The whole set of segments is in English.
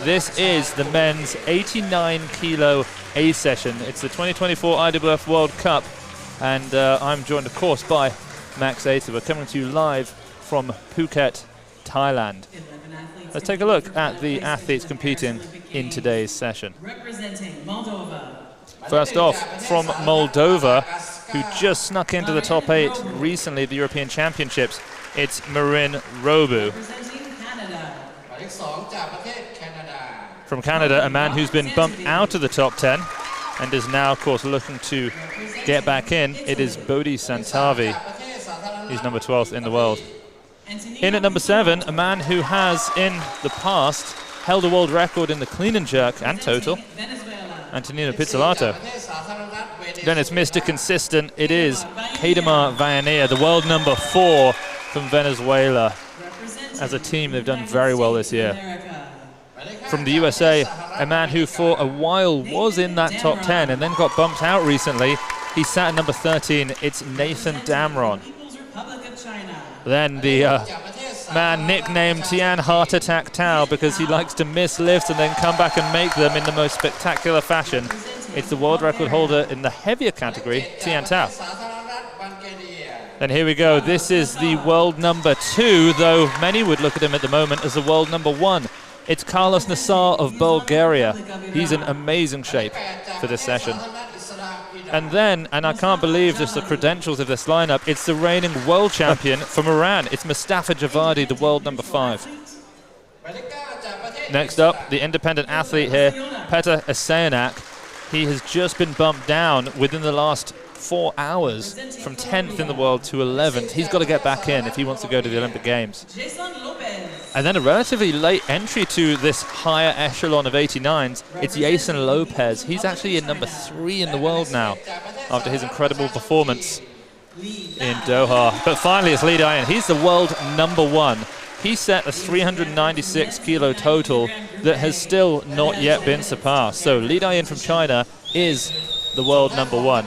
This is the men's 89 kilo A session. It's the 2024 IWF World Cup, and I'm joined, of course, by Max Aita. We're coming to you live from Phuket, Thailand. Let's take a look at the athletes competing in today's session. First off, from Moldova, who just snuck into the top 8 recently at the European Championships, it's Marin Robu. From Canada, a man who's been bumped out of the top 10 and is now, of course, looking to get back in. It is Bodhi Santavi. He's number 12th in the world. In at number 7, a man who has, in the past, held a world record in the clean and jerk and total, Antonino Pizzolato. Then it's Mr. Consistent. It is Kademar Vainea, the world number 4 from Venezuela. As a team, they've done very well this year. From the USA, a man who for a while was in that top 10 and then got bumped out recently. He sat at number 13. It's Nathan Damron. Then the man nicknamed Tian Heart Attack Tao because he likes to miss lifts and then come back and make them in the most spectacular fashion. It's the world record holder in the heavier category, Tian Tao. Then here we go. This is the world number 2, though many would look at him at the moment as the world number 1. It's Karlos Nasar of Bulgaria. He's in amazing shape for this session. And then, and I can't believe just the credentials of this lineup, it's the reigning world champion from Iran. It's Mustafa Javadi, the world number 5. Next up, the independent athlete here, Petr Esayanak. He has just been bumped down within the last 4 hours from 10th in the world to 11th. He's got to get back in if he wants to go to the Olympic Games. And then a relatively late entry to this higher echelon of 89s, it's Jeison Lope. He's actually in number 3 in the world now after his incredible performance in Doha. But finally it's Dayin. He's the world number 1. He set a 396 kilo total that has still not yet been surpassed. So Dayin from China is the world number 1.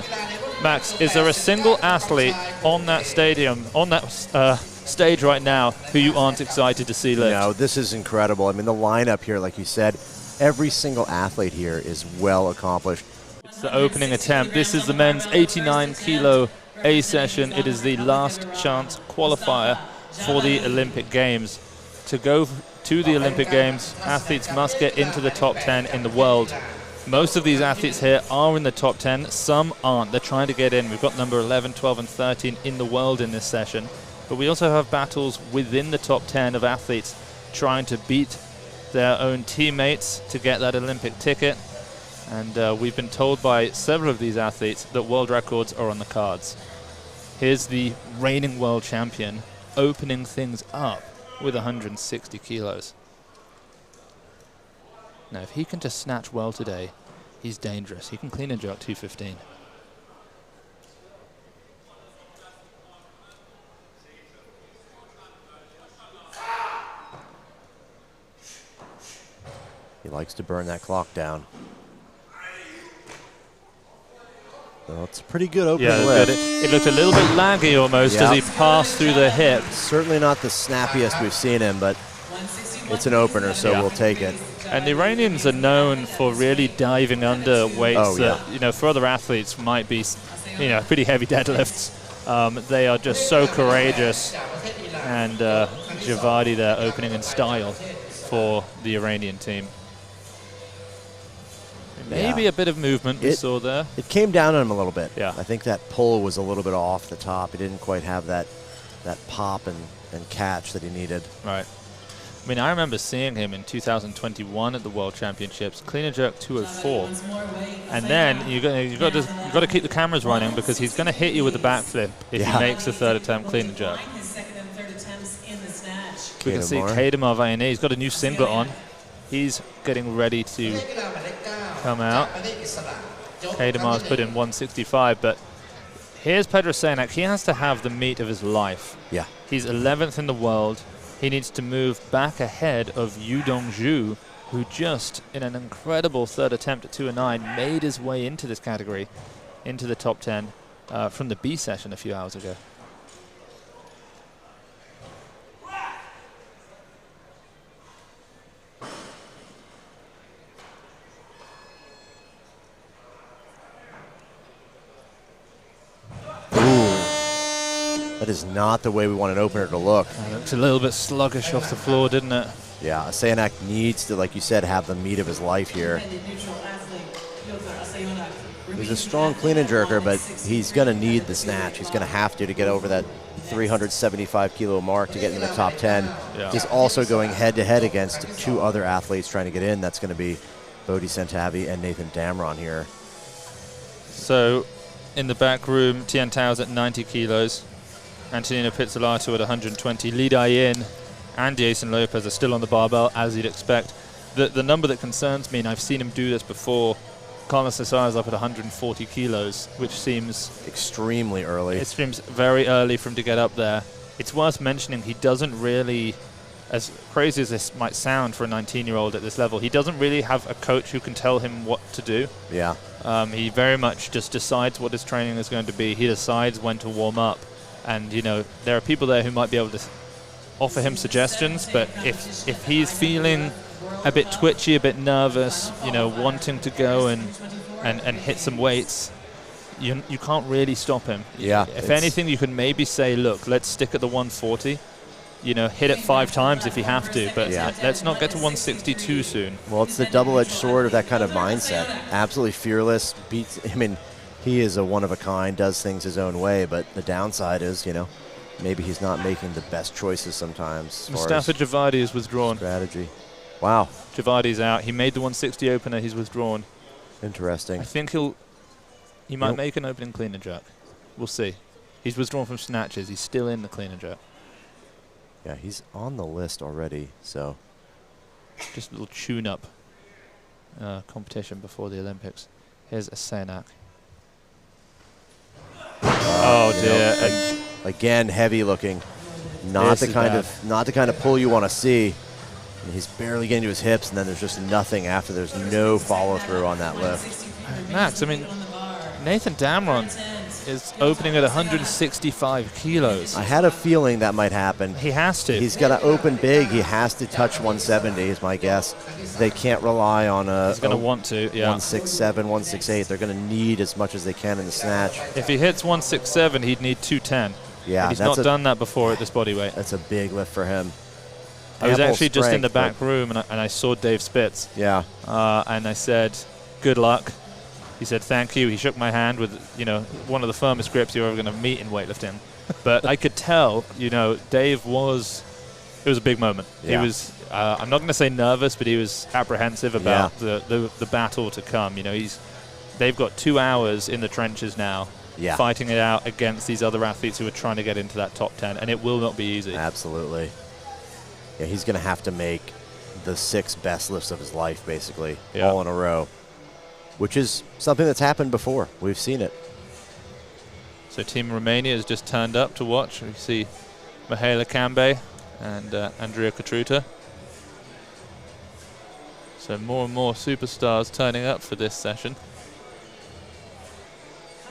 Max, is there a single athlete on that stadium, on that stage right now, who you aren't excited to see lift? No, this is incredible. I mean, the lineup here, like you said, every single athlete here is well accomplished. It's the opening attempt. This is the men's 89 kilo A session. It is the last chance qualifier for the Olympic Games. To go to the Olympic Games, athletes must get into the top 10 in the world. Most of these athletes here are in the top 10. Some aren't. They're trying to get in. We've got number 11, 12, and 13 in the world in this session. But we also have battles within the top 10 of athletes trying to beat their own teammates to get that Olympic ticket. And we've been told by several of these athletes that world records are on the cards. Here's the reigning world champion opening things up with 160 kilos. Now, if he can just snatch well today, he's dangerous. He can clean and jerk 215. He likes to burn that clock down. Well, it's a pretty good opening lift. It looked a little bit laggy almost as he passed through the hip. Certainly not the snappiest we've seen him, but it's an opener, so we'll take it. And the Iranians are known for really diving under weights that, you know, for other athletes might be, you know, pretty heavy deadlifts. They are just so courageous. And Javadi there opening in style for the Iranian team. Maybe a bit of movement we saw there. It came down on him a little bit. Yeah. I think that pull was a little bit off the top. He didn't quite have that pop and catch that he needed. Right. I mean, I remember seeing him in 2021 at the World Championships, clean and jerk 204, and then you got to keep the cameras running because he's going to hit you with a backflip if he makes the 3rd attempt clean and jerk. We can see Kademar Vainea. He's got a new singlet on. He's getting ready to come out. Kademar's put in 165, but here's Petr Esayanak. He has to have the meat of his life. Yeah. He's 11th in the world. He needs to move back ahead of Yu Dongzhu, who just, in an incredible 3rd attempt at 209, made his way into this category, into the top 10 from the B session a few hours ago. That is not the way we want an opener to look. It looks a little bit sluggish off the floor, didn't it? Yeah, Sayanak needs to, like you said, have the meat of his life here. He's a strong clean and jerker, but he's going to need the snatch. He's going to have to get over that 375 kilo mark to get in the top 10. Yeah. He's also going head-to-head against 2 other athletes trying to get in. That's going to be Bodhi Santavi and Nathan Damron here. So, in the back room, Tian Tao's at 90 kilos. Antonino Pizzolato at 120. Lee Dayin and Jeison Lope are still on the barbell, as you'd expect. The number that concerns me, and I've seen him do this before, Karlos Nasar is up at 140 kilos, which seems extremely early. It seems very early for him to get up there. It's worth mentioning he doesn't really, as crazy as this might sound for a 19-year-old at this level, he doesn't really have a coach who can tell him what to do. Yeah. He very much just decides what his training is going to be. He decides when to warm up. And, you know, there are people there who might be able to offer him suggestions, but if he's feeling a bit twitchy, a bit nervous, you know, wanting to go and hit some weights, you can't really stop him. Yeah. If anything, you can maybe say, look, let's stick at the 140. You know, hit it 5 times if you have to, but let's not get to 160 too soon. Well, it's the double-edged sword of that kind of mindset. Absolutely fearless. I mean, he is a one-of-a-kind, does things his own way, but the downside is, you know, maybe he's not making the best choices sometimes. Mustafa Javadi is withdrawn. Strategy. Wow. Javadi's out. He made the 160 opener. He's withdrawn. Interesting. I think he might make an opening clean and jerk. We'll see. He's withdrawn from snatches. He's still in the clean and jerk. Yeah, he's on the list already, so. Just a little tune-up competition before the Olympics. Here's a Sayanak. Oh dear! And again, heavy looking. Not the kind of pull you want to see. And he's barely getting to his hips, and then there's just nothing after. There's no follow through on that lift. Max, I mean, Nathan Damron is opening at 165 kilos. I had a feeling that might happen. He has to. He's got to open big. He has to touch 170 is my guess. They can't rely on He's going to want to, yeah. 167, 168. They're going to need as much as they can in the snatch. If he hits 167, he'd need 210. Yeah, he's not done that before at this body weight. That's a big lift for him. I was actually just in the back room, and I saw Dave Spitz. Yeah. And I said, good luck. He said, thank you. He shook my hand with, you know, one of the firmest grips you're ever going to meet in weightlifting. But I could tell, you know, Dave was, it was a big moment. Yeah. He was, I'm not going to say nervous, but he was apprehensive about the battle to come. You know, they've got 2 hours in the trenches now, fighting it out against these other athletes who are trying to get into that top 10, and it will not be easy. Absolutely. Yeah, he's going to have to make the 6 best lifts of his life, basically, all in a row, which is something that's happened before. We've seen it. So Team Romania has just turned up to watch. We see Mihaela Cambe and Andrea Katruta. So more and more superstars turning up for this session.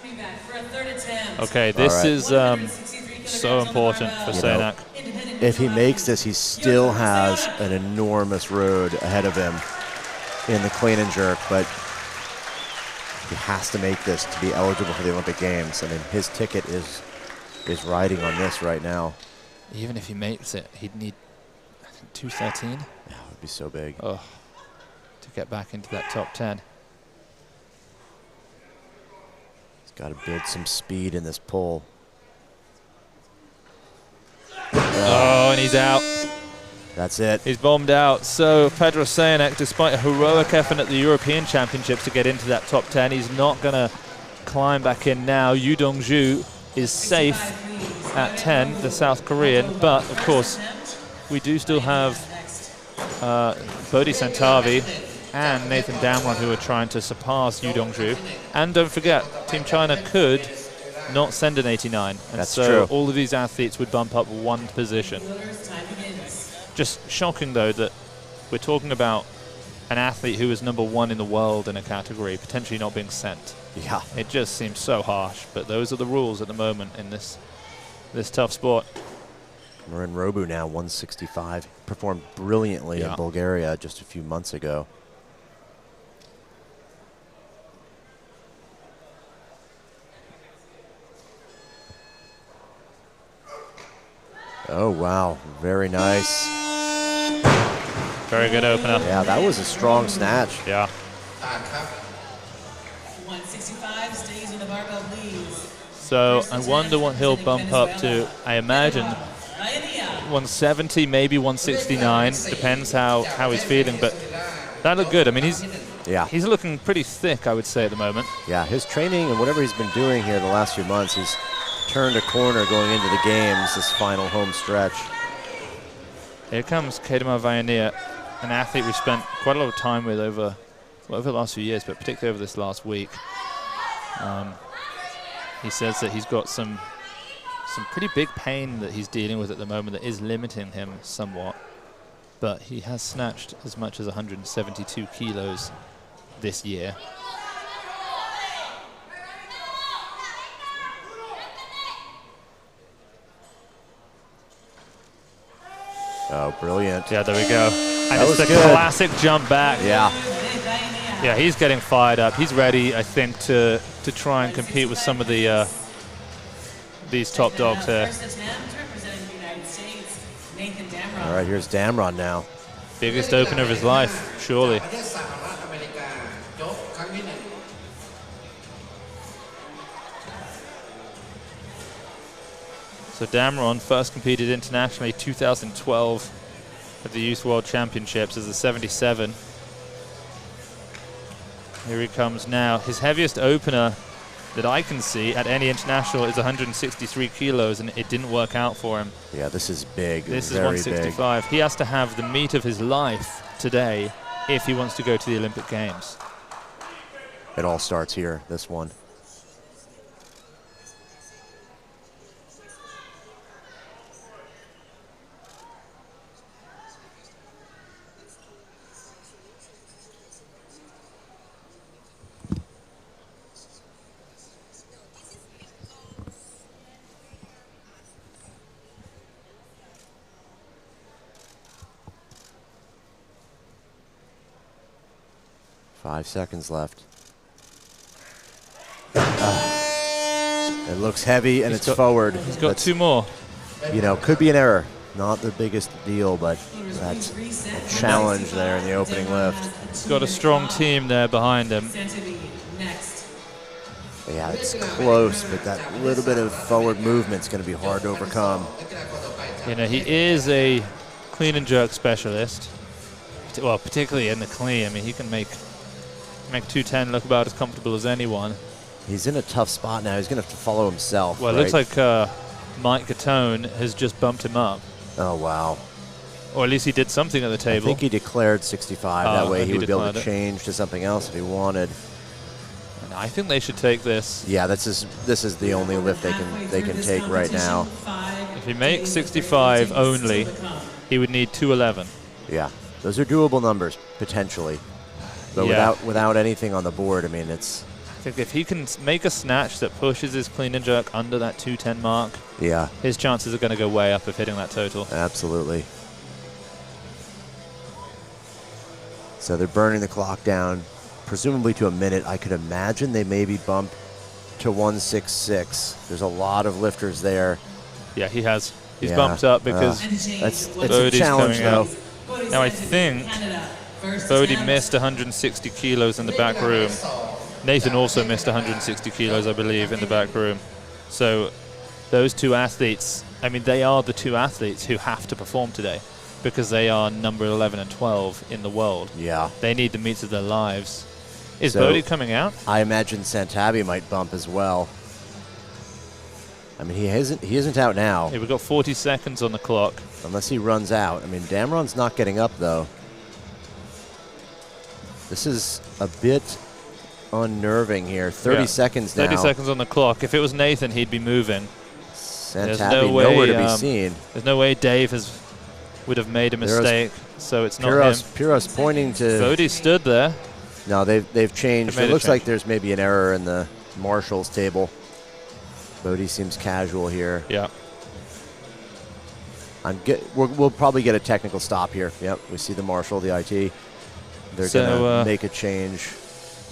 Coming back for a third attempt. Okay, this is so important for Sayanak. If he makes this, he still has an enormous road ahead of him in the clean and jerk, but he has to make this to be eligible for the Olympic Games. I mean, his ticket is riding on this right now. Even if he makes it, he'd need, I think, 213. Yeah, it would be so big. Oh, to get back into that top 10. He's got to build some speed in this pull. Oh, and he's out. That's it. He's bombed out. So Pedro Sayanak, despite a heroic effort at the European Championships to get into that top 10, he's not going to climb back in now. Yu Dongju is safe at 10, the South Korean. But, of course, we do still have Bodhi Santavi and Nathan Damron who are trying to surpass Yu Dongju. And don't forget, Team China could not send an 89. And that's so true. all of these athletes would bump up 1 position. Just shocking, though, that we're talking about an athlete who is #1 in the world in a category potentially not being sent. Yeah. It just seems so harsh, but those are the rules at the moment in this tough sport. We're in Robu now, 165. Performed brilliantly in Bulgaria just a few months ago. Oh, wow. Very nice. Very good opener. Yeah, that was a strong snatch. Yeah. 165 stays with the barbell, please. So I wonder what he'll bump up to. I imagine 170, maybe 169. Depends how he's feeling, but that looked good. I mean, he's looking pretty thick, I would say, at the moment. Yeah, his training and whatever he's been doing here the last few months, he's turned a corner going into the games, this final home stretch. Here comes Kedemar Vayanea, an athlete we spent quite a lot of time with over the last few years, but particularly over this last week. He says that he's got some pretty big pain that he's dealing with at the moment that is limiting him somewhat. But he has snatched as much as 172 kilos this year. Oh, brilliant. Yeah, there we go. And That it's was the good. classic jump back. Yeah. Yeah, he's getting fired up. He's ready, I think, to try and compete with some of the these top dogs here. All right, here's Damron now. Biggest opener of his life, surely. So Damron first competed internationally 2012 at the Youth World Championships as a 77. Here he comes now. His heaviest opener that I can see at any international is 163 kilos, and it didn't work out for him. Yeah, this is big. This is very 165. He has to have the meat of his life today if he wants to go to the Olympic Games. Big. It all starts here, this one. Five seconds left. It looks heavy and it's forward. He's got two more. You know, could be an error. Not the biggest deal, but that's a challenge there in the opening lift. He's got a strong team there behind him. Yeah, it's close, but that little bit of forward movement's going to be hard to overcome. You know, he is a clean and jerk specialist. Well, particularly in the clean. I mean, he can make 210 look about as comfortable as anyone. He's in a tough spot now. He's going to have to follow himself. Well, right? it looks like Mike Gatone has just bumped him up. Oh, wow. Or at least he did something at the table. I think he declared 65. That way he would be able to change to something else if he wanted. And I think they should take this. Yeah, this is the only lift they can take right now. If he makes 65 only, he would need 211. Yeah, those are doable numbers, potentially. But without anything on the board, I mean, it's... I think if he can make a snatch that pushes his clean and jerk under that 210 mark, yeah, his chances are going to go way up of hitting that total. Absolutely. So they're burning the clock down, presumably to a minute. I could imagine they maybe bump to 166. There's a lot of lifters there. Yeah, he has. He's bumped up because it's a challenge, though. Now I think Bodie missed 160 kilos in the back room. Nathan also missed 160 kilos, I believe, in the back room. So those two athletes, I mean, they are the two athletes who have to perform today because they are number 11 and 12 in the world. Yeah. They need the meets of their lives. Is Bodie coming out? I imagine Santabi might bump as well. I mean, he isn't out now. Yeah, we've got 40 seconds on the clock. Unless he runs out. I mean, Damron's not getting up, though. This is a bit unnerving here. 30 seconds now. 30 seconds on the clock. If it was Nathan, he'd be moving. Santabi nowhere to be seen. There's no way Dave would have made a mistake, so it's not him. Piros pointing to... Bodie stood there. No, they've changed. It looks like there's maybe an error in the marshals table. Bodie seems casual here. Yeah. We'll probably get a technical stop here. Yep, we see the marshal, the IT. They're going to make a change.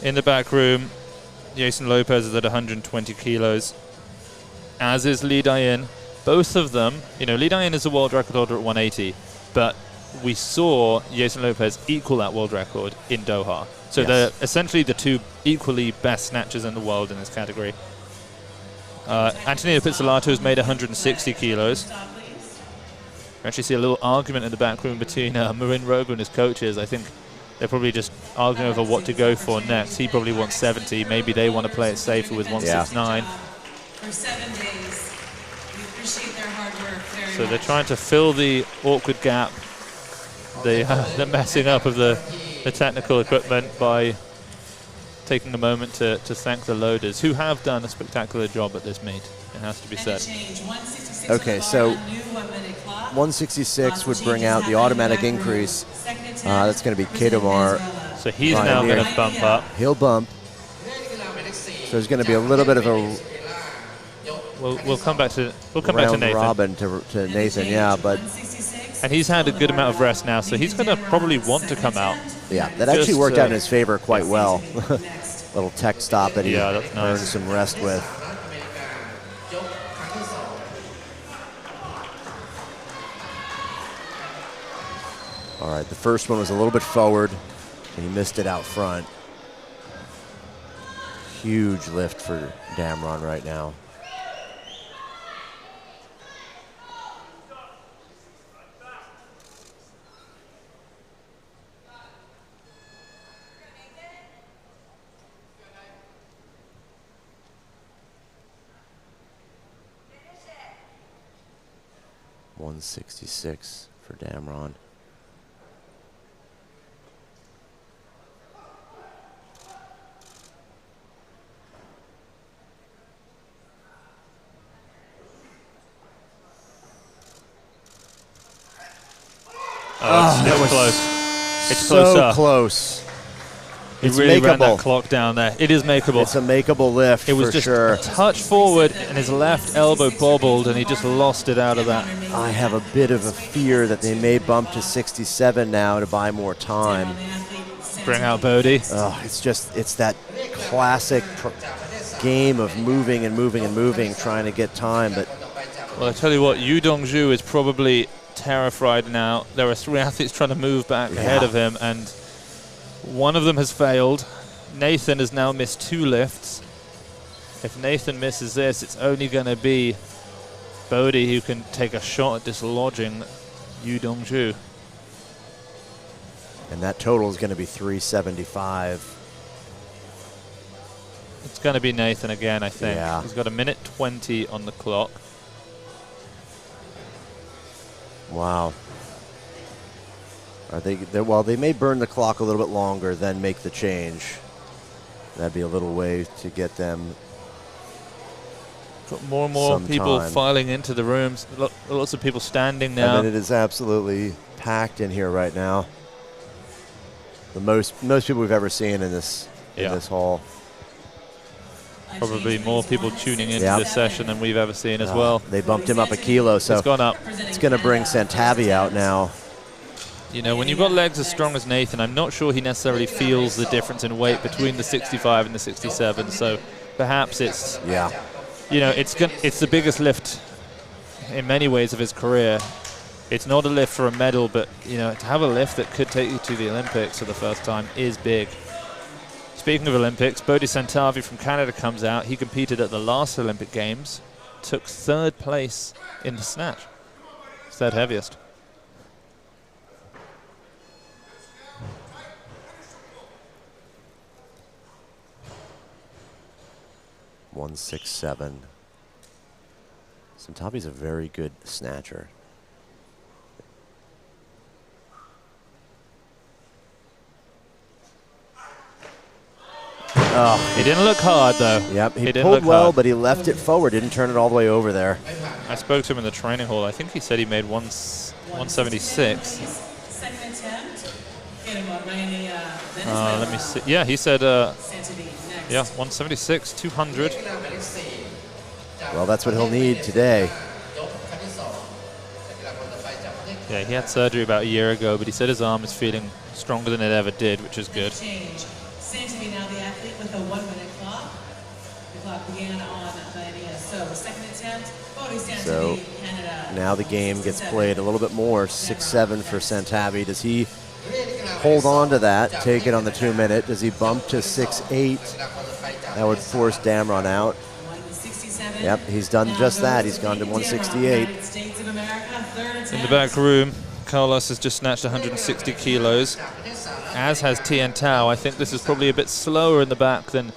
In the back room, Jeison Lope is at 120 kilos, as is Dayin. both of them, you know, Dayin is the world record holder at 180, but we saw Jeison Lope equal that world record in Doha. So they're essentially the two equally best snatchers in the world in this category. Antonino Pizzolato has made 160 kilos. We actually see a little argument in the back room between Marin Robo and his coaches. I think they're probably just arguing over what to go for next. He probably wants 70. Maybe they want to play it safer with 169. For 7 days. We appreciate their hard work very So much. they're trying to fill the awkward gap, the messing up of the technical equipment by taking a moment to thank the loaders, who have done a spectacular job at this meet, it has to be said. Okay, so 166 would bring out the automatic increase. That's going to be Kedomar. So he's now going to bump up. He'll bump. So there's going to be a little bit of a We'll come back to Nathan. Robin to Nathan, yeah, but and he's had a good amount of rest now, so he's going to probably want to come out. Yeah, that actually worked out in his favor quite well. Little tech stop that he that's earned nice. some rest with. All right, the first one was a little bit forward, and he missed it out front. Huge lift for Damron right now. $166 for Damron. Oh, it's close. It's so close. He It's really ran makeable. that clock down there. It is makeable. It's a makeable lift. It was for just sure. a touch forward, and his left elbow bobbled, and he just lost it out of that. I have a bit of a fear that they may bump to 67 now to buy more time. Bring out Bodie. Oh, it's that classic game of moving and moving and moving, trying to get time. But Well, I tell you what, Yu Dongju is probably terrified now. There are three athletes trying to move back ahead of him, and one of them has failed. Nathan has now missed 2 lifts. If Nathan misses this, it's only going to be Bodie who can take a shot at dislodging Yu Dongju. and that total is going to be 375. It's going to be Nathan again, I think. Yeah. He's got a minute 20 on the clock. Wow. Are they? Well, they may burn the clock a little bit longer, then make the change. That'd be a little way to get them. Got more and more people Sometime. filing into the rooms. Lots of people standing now. I mean, it is absolutely packed in here right now. The most people we've ever seen in this hall. Probably more people tuning into Yep. this session than we've ever seen as well. They bumped him up a kilo, so It's gone up. it's going to bring Santavi out now. You know, when you've got legs as strong as Nathan, I'm not sure he necessarily feels the difference in weight between the 65 and the 67. So perhaps it's, you know, it's the biggest lift in many ways of his career. It's not a lift for a medal, but, you know, to have a lift that could take you to the Olympics for the first time is big. Speaking of Olympics, Bodhi Santavi from Canada comes out. He competed at the last Olympic Games, took 3rd place in the snatch. 3rd heaviest. $167. Santavi's a very good snatcher. Oh, He didn't look hard, though. Yep, he didn't pulled look well, hard. but he left it forward. Didn't turn it all the way over there. I spoke to him in the training hall. I think he said he made 176. Second attempt. Get him up, Miami, Let me see. Yeah, he said, Santavi next. yeah, 176, 200. Well, that's what he'll need today. Yeah, he had surgery about a year ago, but he said his arm is feeling stronger than it ever did, which is good. Change. Santavi now the athlete with a 1-minute clock. The clock began on Dayin. So, second attempt, Bodhi So Santavi, Canada. now the game gets played a little bit more. 6-7 for Santavi. Does he hold on to that, take it on the 2 minute? Does he bump to 6-8? That would force Damron out. 167. Yep, he's done just that. He's gone to 168. United States of America, third attempt. In the back room, Karlos has just snatched 160 kilos, as has Tian Tao. I think this is probably a bit slower in the back than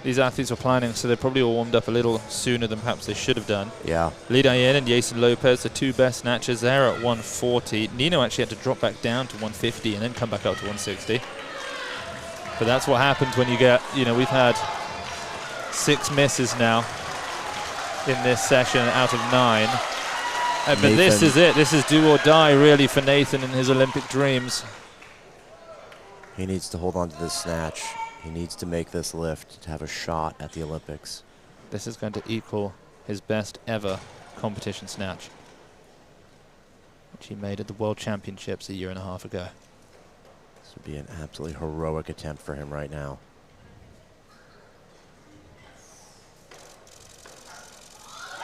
these athletes were planning, so they're probably all warmed up a little sooner than perhaps they should have done. Yeah. Dayin and Jeison Lope, the two best snatchers there at 140. Nino actually had to drop back down to 150 and then come back up to 160. But that's what happens when you get, we've had 6 misses now in this session out of 9. But this is it. This is do or die, really, for Nathan and his Olympic dreams. He needs to hold on to this snatch. He needs to make this lift to have a shot at the Olympics. This is going to equal his best ever competition snatch, which he made at the World Championships a 1.5 years ago. This would be an absolutely heroic attempt for him right now.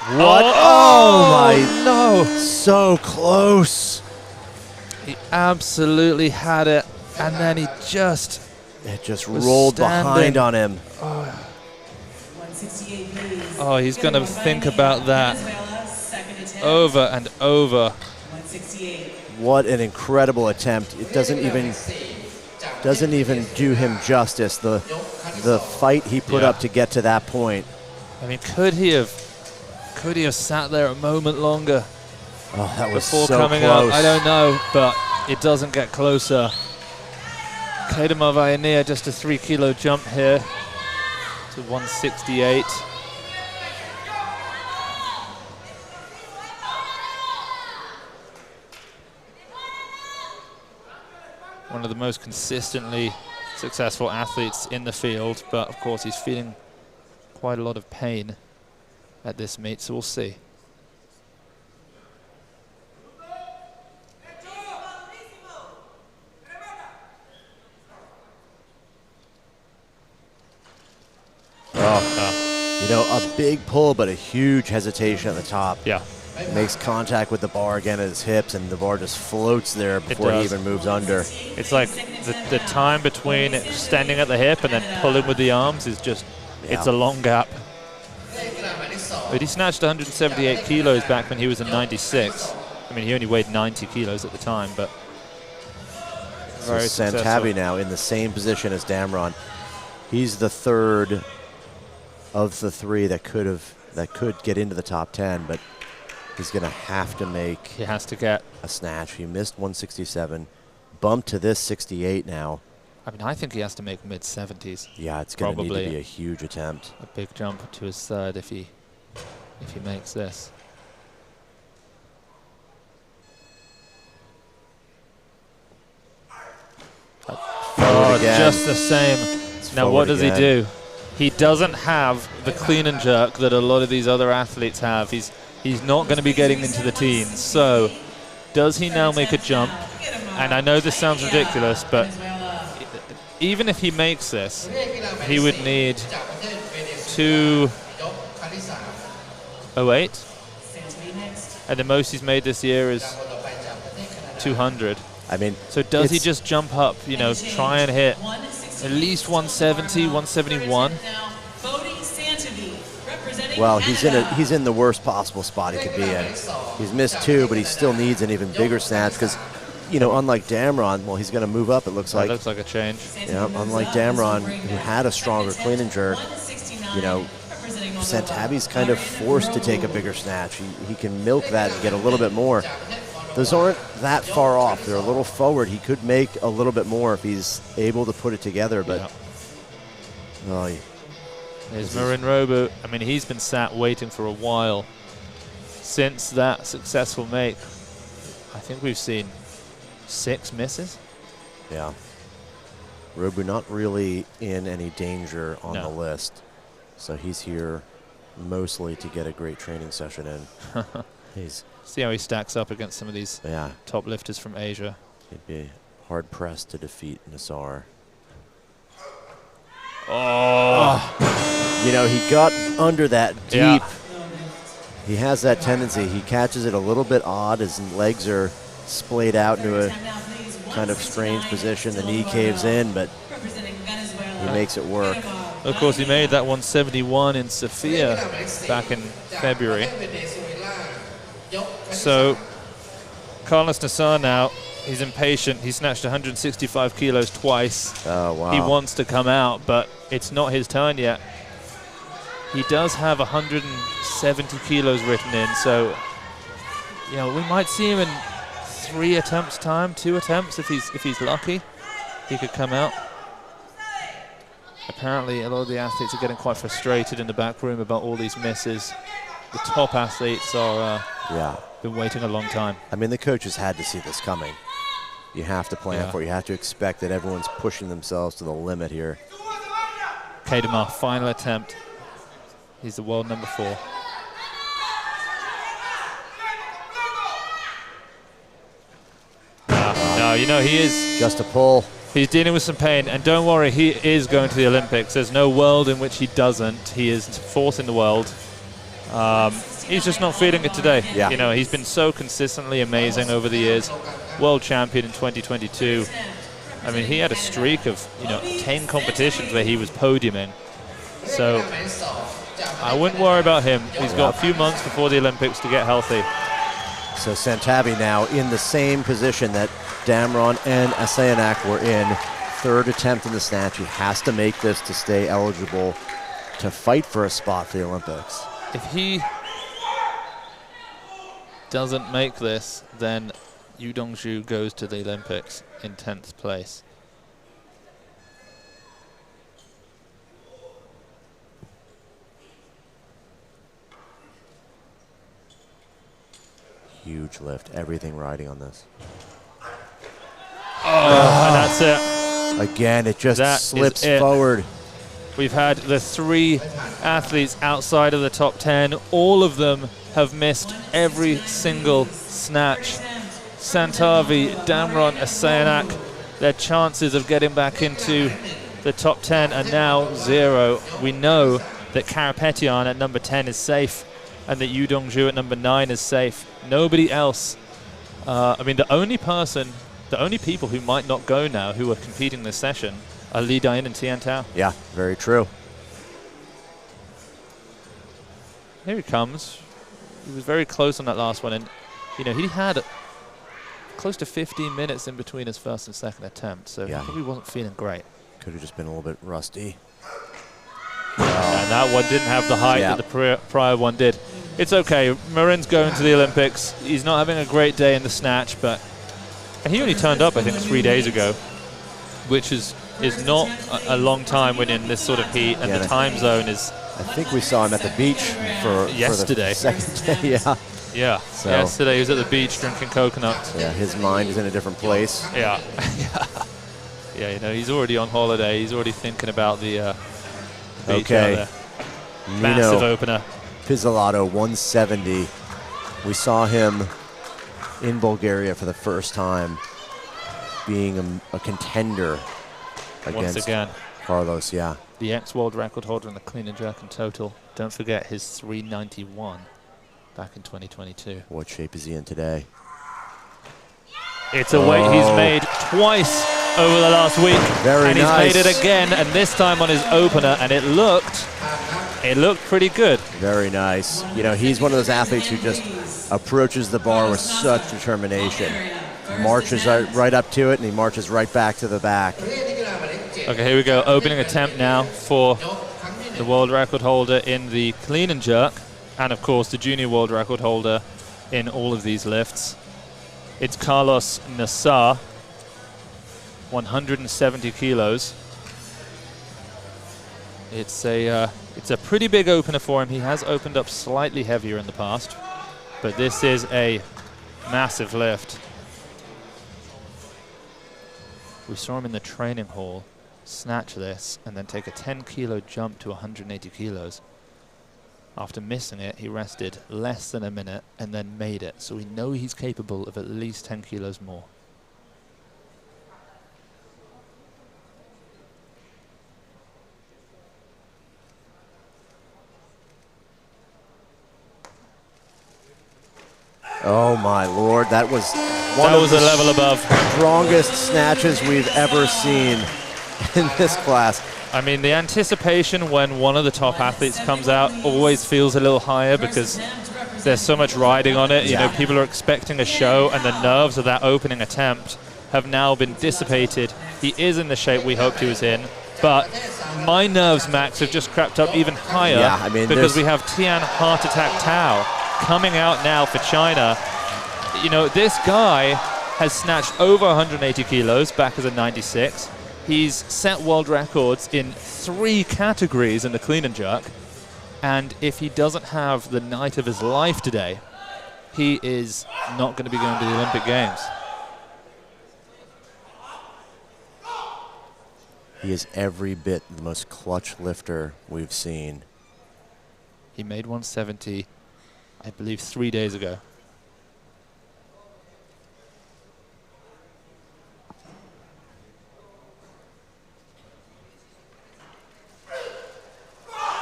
What? Oh my, no. So close. He absolutely had it, and then he just... It just rolled behind on him. 168, please. Oh, he's going to think about that over and over. 168. What an incredible attempt. It doesn't even do him justice, the fight he put up to get to that point. I mean, could he have sat there a moment longer before coming close. up? I don't know, but it doesn't get closer. Kedemov Ionia, just a 3 kilo jump here to 168. One of the most consistently successful athletes in the field, but of course he's feeling quite a lot of pain at this meet, so we'll see. A big pull, but a huge hesitation at the top. Yeah. Makes contact with the bar again at his hips, and the bar just floats there before he even moves under. It's like the time between extending at the hip and then pulling with the arms is just, it's a long gap. But he snatched 178 kilos back when he was in 96. I mean, he only weighed 90 kilos at the time, but very successful. Santavi now in the same position as Damron. He's the third of the 3 that could get into the top 10, but he's going to have to make. He has to get a snatch. He missed 167, bumped to this 68 now. I mean, I think he has to make mid-70s. Yeah, it's going to need to be a huge attempt. A big jump to his third if he makes this. Oh, just the same. Now what does he do? He doesn't have the clean and jerk that a lot of these other athletes have. He's not going to be getting into the teens. So does he now make a jump? And I know this sounds ridiculous, but even if he makes this, he would need 208. And the most he's made this year is 200. I mean, so does he just jump up, try and hit at least 170, 171? Well, he's in the worst possible spot he could be in. He's missed 2, but he still needs an even bigger snatch because, unlike Damron, well, he's going to move up, it looks like. That looks like a change. Yeah, unlike Damron, who had a stronger clean and jerk, Santavi's kind of forced to take a bigger snatch. He can milk that and get a little bit more. Those aren't that far off. They're a little forward. He could make a little bit more if he's able to put it together, but There's Marin Robo. I mean, he's been sat waiting for a while since that successful make. I think we've seen 6 misses. Yeah. Robu not really in any danger on the list, so he's here mostly to get a great training session in. See how he stacks up against some of these top lifters from Asia. He'd be hard-pressed to defeat Nasar. Oh. You know, he got under that deep. Yeah. He has that tendency. He catches it a little bit odd. His legs are splayed out into a kind of strange position. The knee caves in, but he makes it work. Of course, he made that 171 in Sofia back in February. So Karlos Nasar now, he's impatient. He snatched 165 kilos twice. Oh, wow. He wants to come out, but it's not his turn yet. He does have 170 kilos written in, so you know, we might see him in 3 attempts time, 2 attempts if he's lucky. He could come out. Apparently, a lot of the athletes are getting quite frustrated in the back room about all these misses. The top athletes are been waiting a long time. I mean, the coaches had to see this coming. You have to plan for it. You have to expect that everyone's pushing themselves to the limit here. Kedemar, final attempt. He's the world number 4. No, you know, he is just a pull. He's dealing with some pain, and don't worry, he is going to the Olympics. There's no world in which he doesn't. He is 4th in the world. He's just not feeling it today. Yeah. You know, he's been so consistently amazing over the years. World champion in 2022. I mean, he had a streak of 10 competitions where he was podiuming. So I wouldn't worry about him. He's got a few months before the Olympics to get healthy. So Santavi now in the same position that Damron and Asayanak were in. 3rd attempt in the snatch. He has to make this to stay eligible to fight for a spot for the Olympics. If he doesn't make this, then Yu Dongzhu goes to the Olympics in 10th place. Huge lift, everything riding on this. Oh, and that's it. Again, it just slips forward. We've had the 3 athletes outside of the top 10. All of them have missed every single snatch. Santavi, Damron, Asayanak, their chances of getting back into the top 10 are now 0. We know that Karapetyan at number 10 is safe, and that Yu Dongzhu at number 9 is safe. Nobody else. I mean, the only people who might not go now who are competing this session are Dayin and Tian Tao. Yeah, very true. Here he comes. He was very close on that last one, and he had close to 15 minutes in between his 1st and 2nd attempt, so he probably wasn't feeling great. Could have just been a little bit rusty. And that one didn't have the height that the prior one did. It's okay. Marin's going to the Olympics. He's not having a great day in the snatch, but he only turned up, I think, 3 days ago, which is not a long when in this sort of heat, and the time zone is... I think we saw him at the beach for yesterday. For the 2nd day, Yeah. So yesterday he was at the beach drinking coconuts. Yeah, his mind is in a different place. Yeah. Yeah, he's already on holiday. He's already thinking about the beach out there. Massive opener. Pizzolato, 170. We saw him in Bulgaria for the first time, being a contender against Karlos, The ex-world record holder in the clean and jerk in total. Don't forget his 391 back in 2022. What shape is he in today? It's a weight he's made twice over the last week. Very nice. And he's made it again, and this time on his opener, and it looked pretty good. Very nice. He's one of those athletes who just approaches the bar with such determination. Marches right up to it, and he marches right back to the back. Okay, here we go. Opening attempt now for the world record holder in the clean and jerk, and of course the junior world record holder in all of these lifts. It's Karlos Nasar, 170 kilos. It's a pretty big opener for him. He has opened up slightly heavier in the past, but this is a massive lift. We saw him in the training hall snatch this and then take a 10-kilo jump to 180 kilos. After missing it, he rested less than a minute and then made it. So we know he's capable of at least 10 kilos more. Oh my Lord, that was one That of was the a level above. strongest snatches we've ever seen in this class. I mean, the anticipation when one of the top athletes comes out always feels a little higher because there's so much riding on it. You know, people are expecting a show, and the nerves of that opening attempt have now been dissipated. He is in the shape we hoped he was in, but my nerves, Max, have just crept up even higher because we have Tian Heart Attack Tao coming out now for China. You know, this guy has snatched over 180 kilos back as a 96. He's set world records in 3 categories in the clean and jerk. And if he doesn't have the night of his life today, he is not going to be going to the Olympic Games. He is every bit the most clutch lifter we've seen. He made 170, I believe, 3 days ago.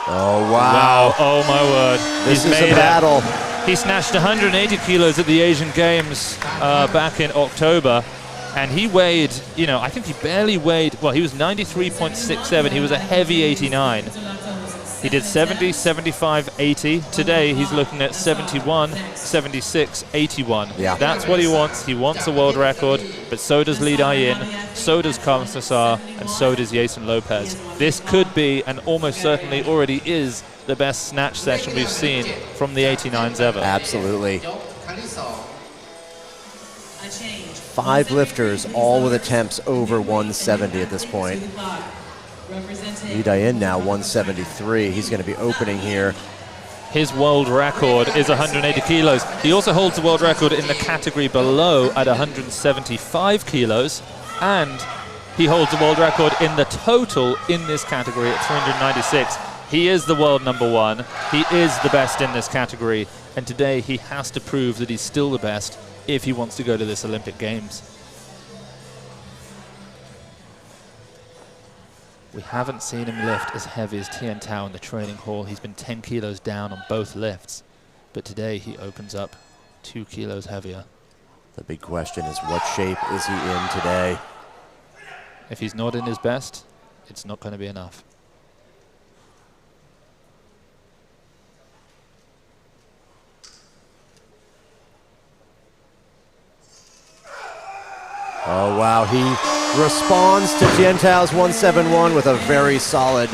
Oh, wow. Wow, oh my word. This is a battle. He snatched 180 kilos at the Asian Games back in October, and he weighed, you know, I think he barely weighed, well, he was 93.67. He was a heavy 89. He did 70, 75, 80. Today, he's looking at 71, 76, 81. Yeah. That's what he wants. He wants a world record, but so does Dayin, so does Karlos Nasar, and so does Jeison Lope. This could be, and almost certainly already is, the best snatch session we've seen from the 89s ever. Absolutely. 5 lifters, all with attempts over 170 at this point. Dayin now 173. He's going to be opening here. His world record is 180 kilos. He also holds the world record in the category below at 175 kilos. And he holds the world record in the total in this category at 396. He is the world #1. He is the best in this category. And today he has to prove that he's still the best if he wants to go to this Olympic Games. We haven't seen him lift as heavy as Tian Tao in the training hall. He's been 10 kilos down on both lifts. But today he opens up 2 kilos heavier. The big question is, what shape is he in today? If he's not in his best, it's not going to be enough. Oh, wow. He responds to Tian Tao's 171 with a very solid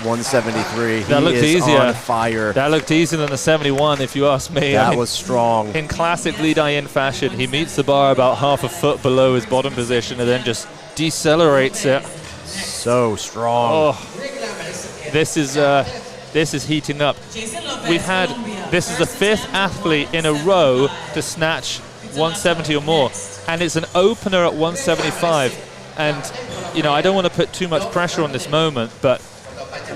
173. That looked easier. On fire. That looked easier than the 71, if you ask me. That was strong. In classic Dayin fashion, he meets the bar about half a foot below his bottom position and then just decelerates it. So strong. Oh, this is heating up. This is the 5th athlete in a row to snatch 170 or more, and it's an opener at 175. And you know, I don't want to put too much pressure on this moment, but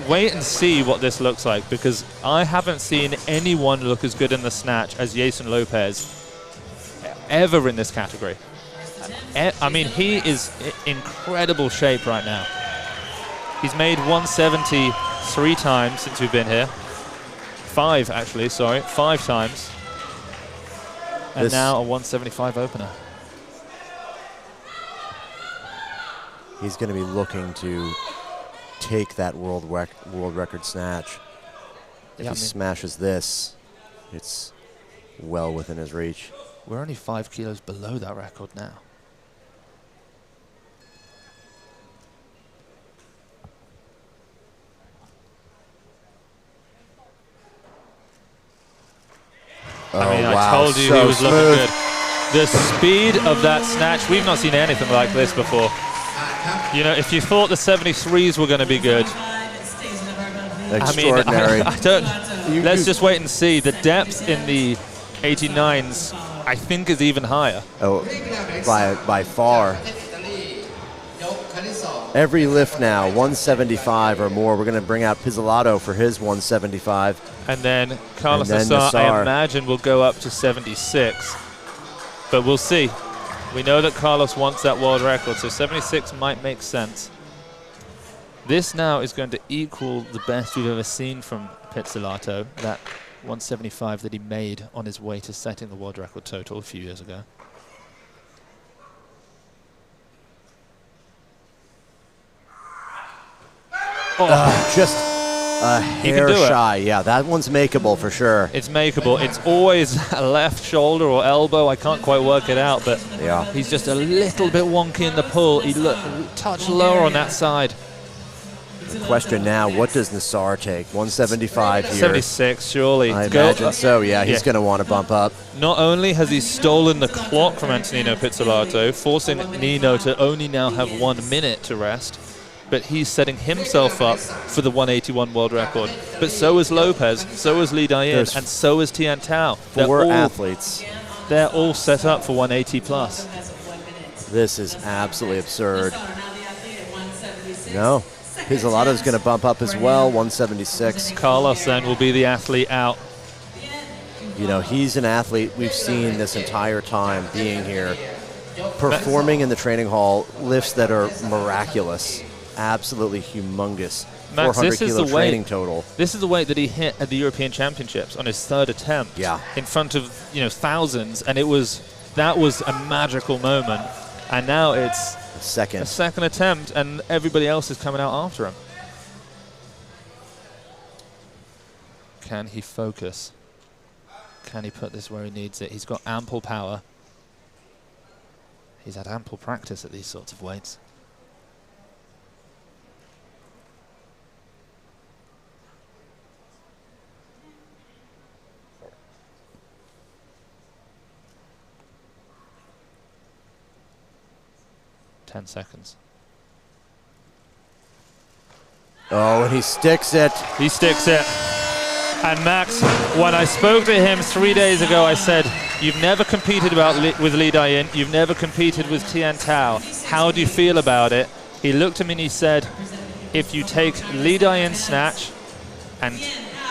wait and see what this looks like, because I haven't seen anyone look as good in the snatch as Jeison Lope ever in this category. I mean, he is in incredible shape right now. He's made 170 3 times since we've been here. 5 actually, sorry, 5 times. And now a 175 opener. He's going to be looking to take that world record snatch. If he smashes this, it's well within his reach. We're only 5 kilos below that record now. Oh, I mean, wow. I told you So he was smooth. looking good. The speed of that snatch, we've not seen anything like this before. You know, if you thought the 73s were going to be good, Extraordinary. I don't. Let's just wait and see. The depth in the 89s, I think, is even higher. Oh, by far. Every lift now, 175 or more. We're going to bring out Pizzolato for his 175. And then Karlos Nasar, I imagine, will go up to 76. But we'll see. We know that Karlos wants that world record, so 76 might make sense. This now is going to equal the best we've ever seen from Pizzolato, that 175 that he made on his way to setting the world record total a few years ago. Just a hair shy. Yeah, that one's makeable for sure. It's makeable. It's always a left shoulder or elbow. I can't quite work it out, but yeah, he's just a little bit wonky in the pull. He touched lower on that side. The question now, what does Nasar take? 175 here. 76, surely. I imagine so, yeah. He's going to want to bump up. Not only has he stolen the clock from Antonino Pizzolato, forcing Nino to only now have 1 minute to rest, but he's setting himself up for the 181 world record. But so is Lopez, so is Dayin, and so is Tian Tao. Four athletes. They're all set up for 180 plus. This is absolutely absurd. No. Pizzolato's going to bump up as well, 176. Karlos then will be the athlete out. You know, he's an athlete we've seen this entire time being here, performing in the training hall, lifts that are miraculous, absolutely humongous. Max, 400 kilo training total. This is the weight that he hit at the European Championships on his 3rd attempt. Yeah. In front of, thousands, and that was a magical moment. And now it's a second attempt, and everybody else is coming out after him. Can he focus? Can he put this where he needs it? He's got ample power. He's had ample practice at these sorts of weights. Seconds. Oh, and he sticks it. He sticks it. And Max, when I spoke to him 3 days ago, I said, you've never competed with Dayin, you've never competed with Tian Tao. How do you feel about it? He looked at me and he said, if you take Dayin's snatch and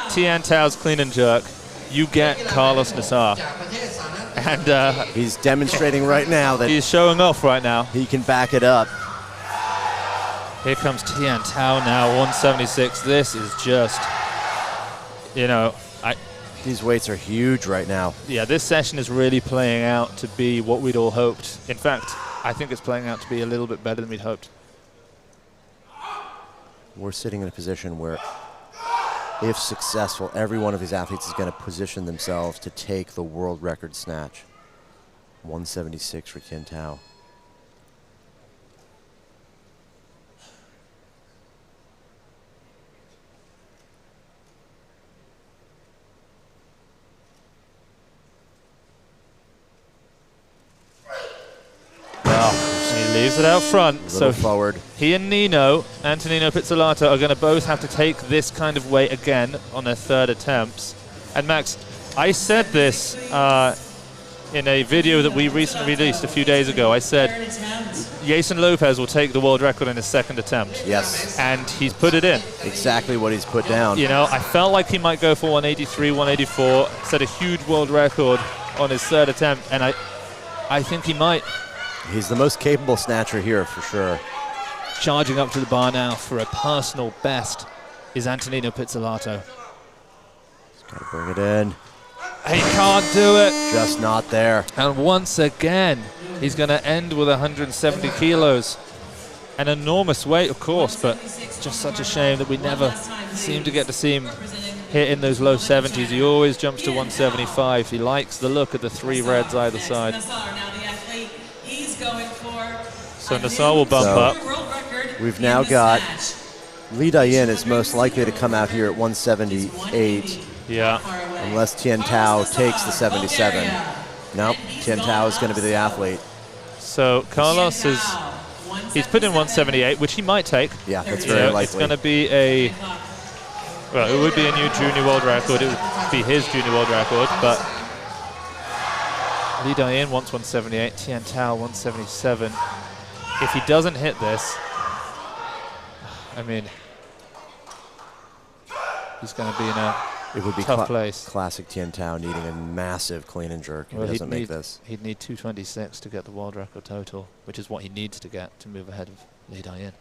Tian Tao's clean and jerk, you get Karlos Nasar. And he's demonstrating right now that he's showing off right now. He can back it up. Here comes Tian Tao now, 176. This is just, these weights are huge right now. Yeah, this session is really playing out to be what we'd all hoped. In fact, I think it's playing out to be a little bit better than we'd hoped. We're sitting in a position where, if successful, every one of these athletes is going to position themselves to take the world record snatch. 176 for Tian Tao. He leaves it out front. So forward. He and Nino, Antonino Pizzolato, are going to both have to take this kind of weight again on their 3rd attempts. And Max, I said this in a video that we recently released a few days ago. I said Jeison Lope will take the world record in his 2nd attempt. Yes. And he's put it in. Exactly what he's put down. I felt like he might go for 183, 184, set a huge world record on his 3rd attempt, and I think he might. He's the most capable snatcher here for sure. Charging up to the bar now for a personal best is Antonino Pizzolato. He's got to bring it in. He can't do it. Just not there. And once again, he's going to end with 170 kilos. An enormous weight, of course, but it's just such a shame that we never seem to get to see him hit in those low 70s. He always jumps to 175. He likes the look of the 3 reds either side. So Nasar will bump up. We've now got Dayin is most likely to come out here at 178. Yeah. Unless Tian Tao takes the 77. Nope, Tian Tao is going to be the athlete. So Karlos he's put in 178, which he might take. Yeah, that's very likely. It's going to be it would be a new junior world record. It would be his junior world record, but Dayin wants 178, Tian Tao 177. If he doesn't hit this, I mean, he's going to be in a tough place. Classic Tian Tao needing a massive clean and jerk if he doesn't make this. He'd need 226 to get the world record total, which is what he needs to get to move ahead of Dayin.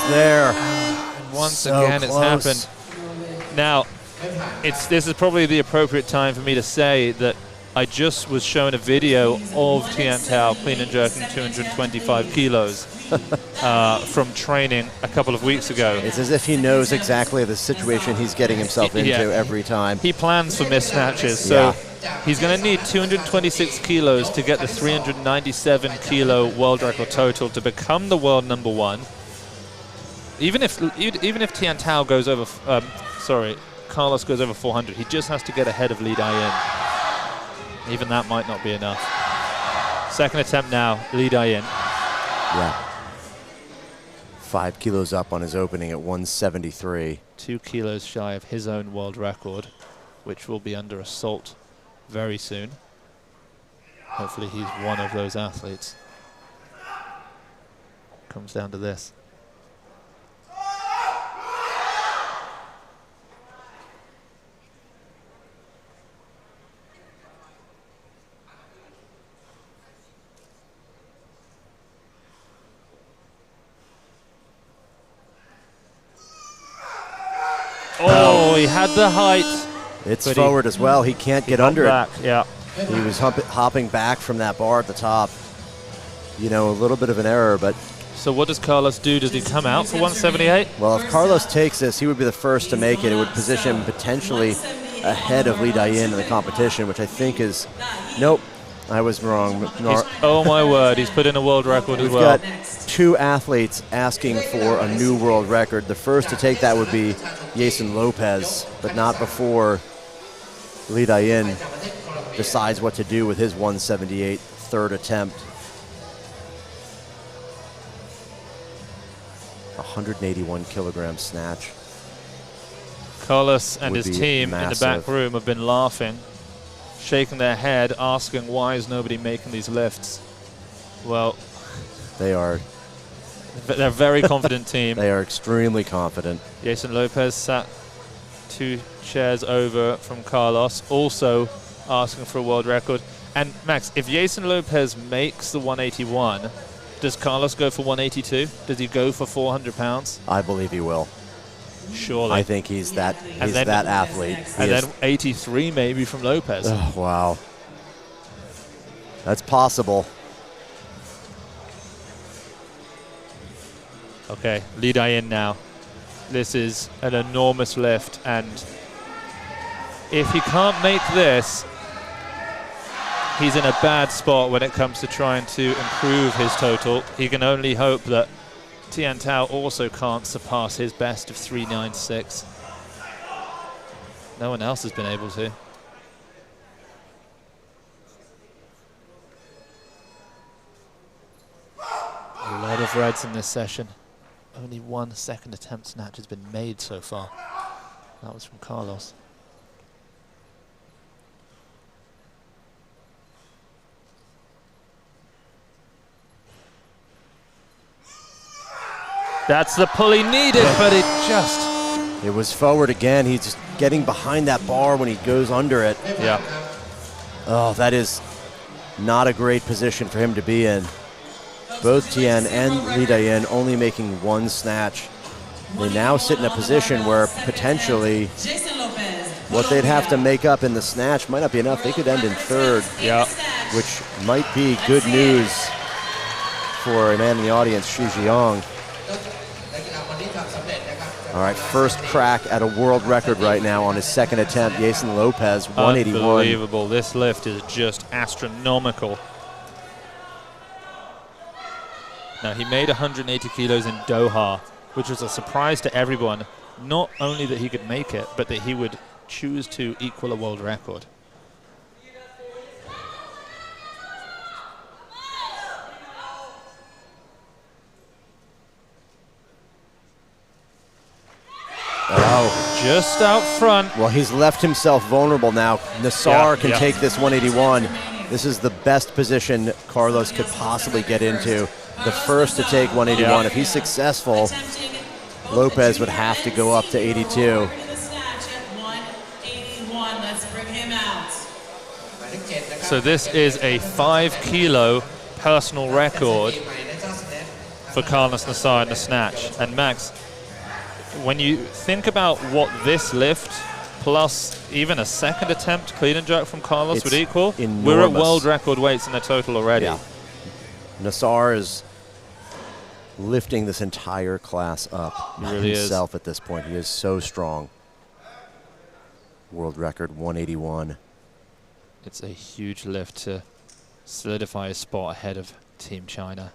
there. Once So again, close. it's happened. Now, this is probably the appropriate time for me to say that I just was shown a video of Tian Tao clean and jerking 225 kilos from training a couple of weeks ago. It's as if he knows exactly the situation he's getting himself into every time. He plans for missed snatches, so he's going to need 226 kilos to get the 397 kilo world record total to become the world #1. Even if Tian Tao goes over, Karlos goes over 400, he just has to get ahead of Li Dayin. Even that might not be enough. Second attempt now, Li Dayin. Yeah. 5 kilos up on his opening at 173. 2 kilos shy of his own world record, which will be under assault very soon. Hopefully he's one of those athletes. Comes down to this. Oh, he had the height. It's forward as well. He can't get under it. Yeah. He was hopping back from that bar at the top. You know, a little bit of an error, but... So what does Karlos do? Does he come out for 178? Well, if Karlos takes this, he would be the first to make it. It would position him potentially ahead of Li Dayin in the competition, which I think is... Nope, I was wrong. Oh my word, he's put in a world record as We've well. got 2 athletes asking for a new world record. The first to take that would be Jeison Lope, but not before Li Dayin decides what to do with his 178 third attempt. 181 kilogram snatch. Karlos and his team massive. in the back room have been laughing, shaking their head, asking why is nobody making these lifts? Well, they're a very confident team. They are extremely confident. Jeison Lope sat 2 chairs over from Karlos, also asking for a world record. And Max, if Jeison Lope makes the 181, does Karlos go for 182? Does he go for 400 pounds? I believe he will. Surely. I think he's that athlete. And then 83 maybe from Lopez. Oh, wow. That's possible. Okay, Li Dayin now. This is an enormous lift, and if he can't make this, he's in a bad spot when it comes to trying to improve his total. He can only hope that Tian Tao also can't surpass his best of 396. No one else has been able to. A lot of reds in this session. Only 1 second attempt snatch has been made so far. That was from Karlos. That's the pull he needed, but it just... It was forward again. He's just getting behind that bar when he goes under it. Yeah. Oh, that is not a great position for him to be in. Both Tian and Li Dayin only making 1 snatch. They now sit in a position where potentially what they'd have to make up in the snatch might not be enough. They could end in 3rd, which might be good news for a man in the audience, Xu Jiang. All right, first crack at a world record right now on his 2nd attempt. Jeison Lope, 181. Unbelievable. This lift is just astronomical. Now, he made 180 kilos in Doha, which was a surprise to everyone. Not only that he could make it, but that he would choose to equal a world record. Oh, just out front. Well, he's left himself vulnerable now. Nasar can take this 181. This is the best position Karlos could possibly get into. The first to take 181. If he's successful, Lopez would have to go up to 82. So this is a 5 kilo personal record for Karlos Nasar in the snatch. And Max, when you think about what this lift plus even a second attempt clean and jerk from Karlos would equal, enormous. We're at world record weights in the total already. Yeah. Nasar is lifting this entire class up himself at this point. He is so strong. World record 181. It's a huge lift to solidify a spot ahead of Team China.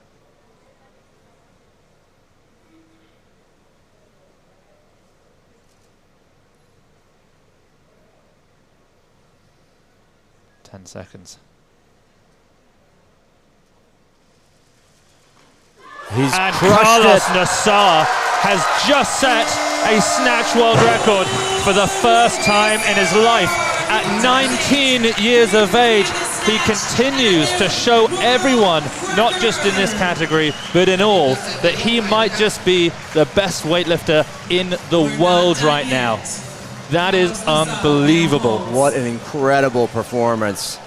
Ten seconds. He's and crushed Karlos it. Nasar has just set a snatch world record for the first time in his life. At 19 years of age, he continues to show everyone, not just in this category, but in all, that he might just be the best weightlifter in the world right now. That is unbelievable. What an incredible performance.